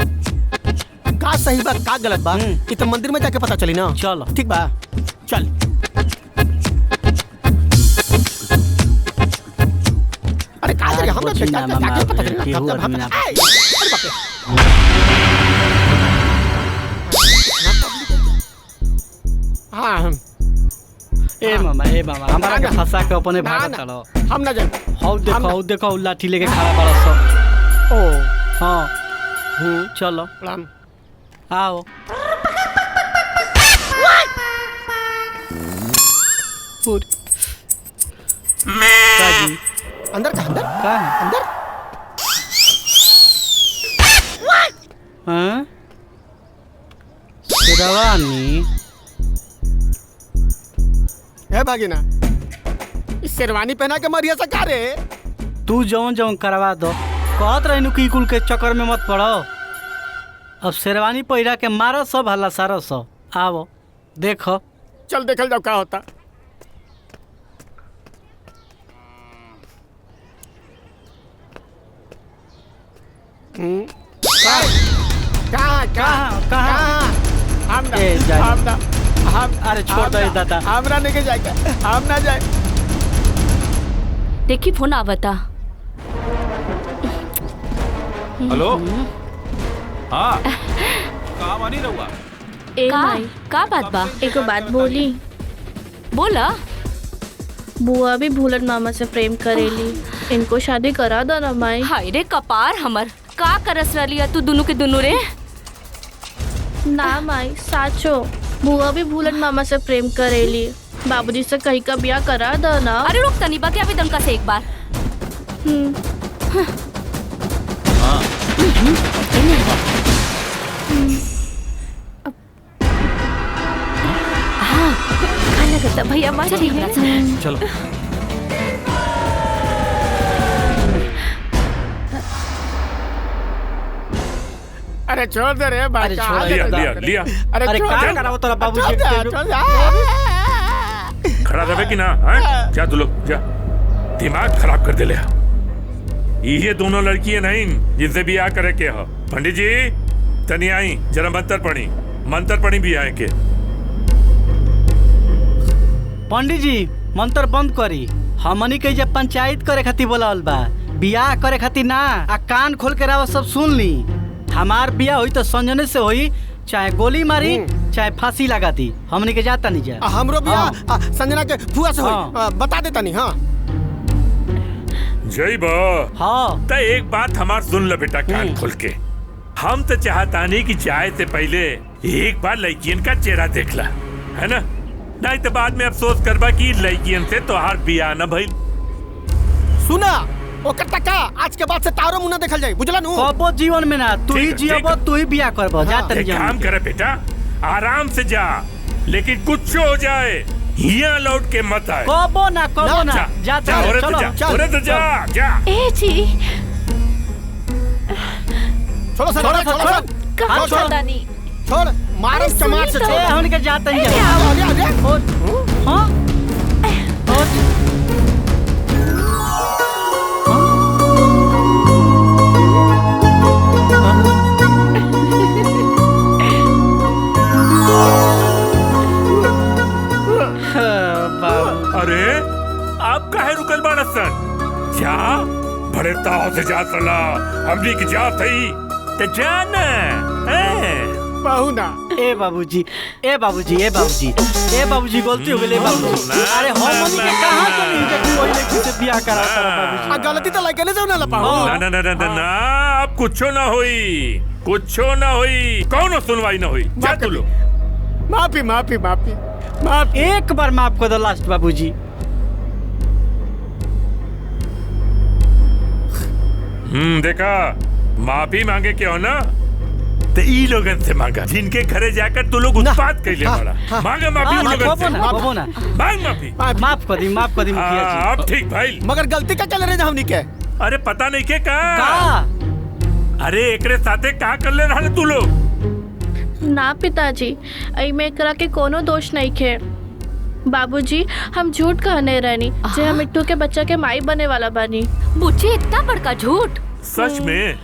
का सही बा का गलत बा, ई तो मंदिर में जाके पता चली ना। चल ठीक बा, चल। अरे का करे हम जाके पता चली ना। अरे बाप रे। हाँ ए मामा हमारा के फंसा के अपने भागत चलो। हम ना जाए। हौ देखो लाठी लेके खड़ा बड़ा सब। ओ हाँ चलो आओ। अंदर का अंदर का अंदर। हाँ शेरवानी है भागिना, इस शेरवानी पहना के मरिया सका रे। तू जौन जौन करवा दो। कहत रहनु की कुल के चक्कर में मत पड़ो। अब शेरवानी पहिरा के मारो सब हल्ला सारो सब। आओ देखो। चल देखल जाओ का होता। अरे छोड़ दो दादा, हमरा नहीं जाएगा, हम ना जाए। देखी फोन आवता। हेलो हाँ कहाँ मानी रहुआ? का बात बा? एको बात बोली। बोला। बुआ भी भूलन मामा से प्रेम करेली, इनको शादी करा दो ना माई। हाय रे कपार हमर, का करस रलिया तू दुनु के दुनु रे? ना माई साचो, बुआ भी भूलन मामा से प्रेम करेली। बाबूजी से कहीं का ब्याह करा दो ना। अरे रुक तनी बा, क्या भी दमका से एक बार। लगता भैया मार चलो। अरे छोड़ दे रे भाई। लिया। अरे क्या कराओ तेरा बाबूजी? खड़ा रहे कि ना? क्या तू लोग जा, दिमाग खराब कर दे ले। ये दोनों लड़कियां नहीं जिनसे ब्याह करे के हो। पंडित जी तनी आई जरा मंत्र पढ़ी ब्याह के। पंडित जी मंत्र बंद करी। हमनी के जब पंचायत करे खातिर बोलावल बा, बियाह करे खातिर ना। आ कान खोल के रहो, सब सुन ली। हमार बियाह हुई तो संजने से हुई, चाहे गोली मारी चाहे फांसी लगा दी। हमनी के जाता नहीं जा। हमरो बियाह संजना के फुआ से होई, बता देता नहीं। हाँ जय बा। हाँ तो एक बात हमार सुन लो बेटा कान खोल के। हम तो चाहता नहीं कि जाए से पहले एक बार लड़कियन का चेहरा देख ला, है ना? नहीं तो बाद में अफसोस करबा कि लड़कियन से तोहार बियाह न भइल। सुना ओकर टका आज के बाद से तारो मुन्ना देखल जाई, बुझला नु? कबो जीवन में ना, तू ही जियबो तू ही बियाह करबो। जा तनी जा। काम करे बेटा, आराम से जा, लेकिन कुछ हो जाए यहाँ लौट के मत आए। कबो ना जा चलो जा। ए जी छोड़ो छोड़ दानी, छोड़ मारो चमार से छोड़। हम के जाते ही जा। हां अरे आप काहे रुकल बाड़ा सन? जा बड़े ताव से जा चला, हमनी की जात थई ते जाना बाहू ना। ए बाबूजी गलती हो गई बाबूजी। अरे हमनी के कहां चली जे कोई लड़की से बियाह कराता रहा बाबूजी। आ गलती तो लगे ना ना पाहू। ना अब कुछो ना होई, कौनो सुनवाई ना होई। जा तू लो। माफी एक बार माफ कर दो लास्ट बाबूजी। देखा माफी मांगे के हो ना तो ई लोगन से मांगा, जिनके घरे जाकर तू लोग उत्पात कैले बड़ा। मांगा माफी उन लोगन से। मांग माफी। माफ कर दी मुखिया जी। अब ठीक भाई। मगर गलती का चल रहे हमनी के? अरे पता नहीं के का? अरे एकरे साथे का कर ले रहा तू लोग? ना पिताजी, आई में एकरा के कोनो दोष नहीं खे। बाबूजी हम झूठ कहने रहनी जे हम मिट्टू के बच्चा के माई बने वाला बानी। बुच्ची इतना बड़का झूठ? सच में?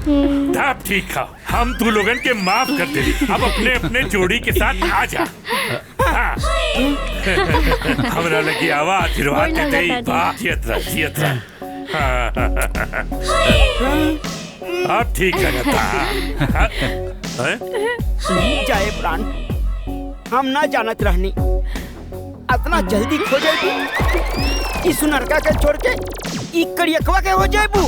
तब ठीक है, हम तू लोगन के माफ कर दे। अब अपने अपने जोड़ी के साथ आ जा। हमरा लगी आवा आशीर्वाद देते ही जियत रहा। अब ठीक लगता। जय प्राण, हम ना जानत रहनी इतना जल्दी खो जाएगी। इस नरका के छोड़ के ई करियकवा के हो जाएबू।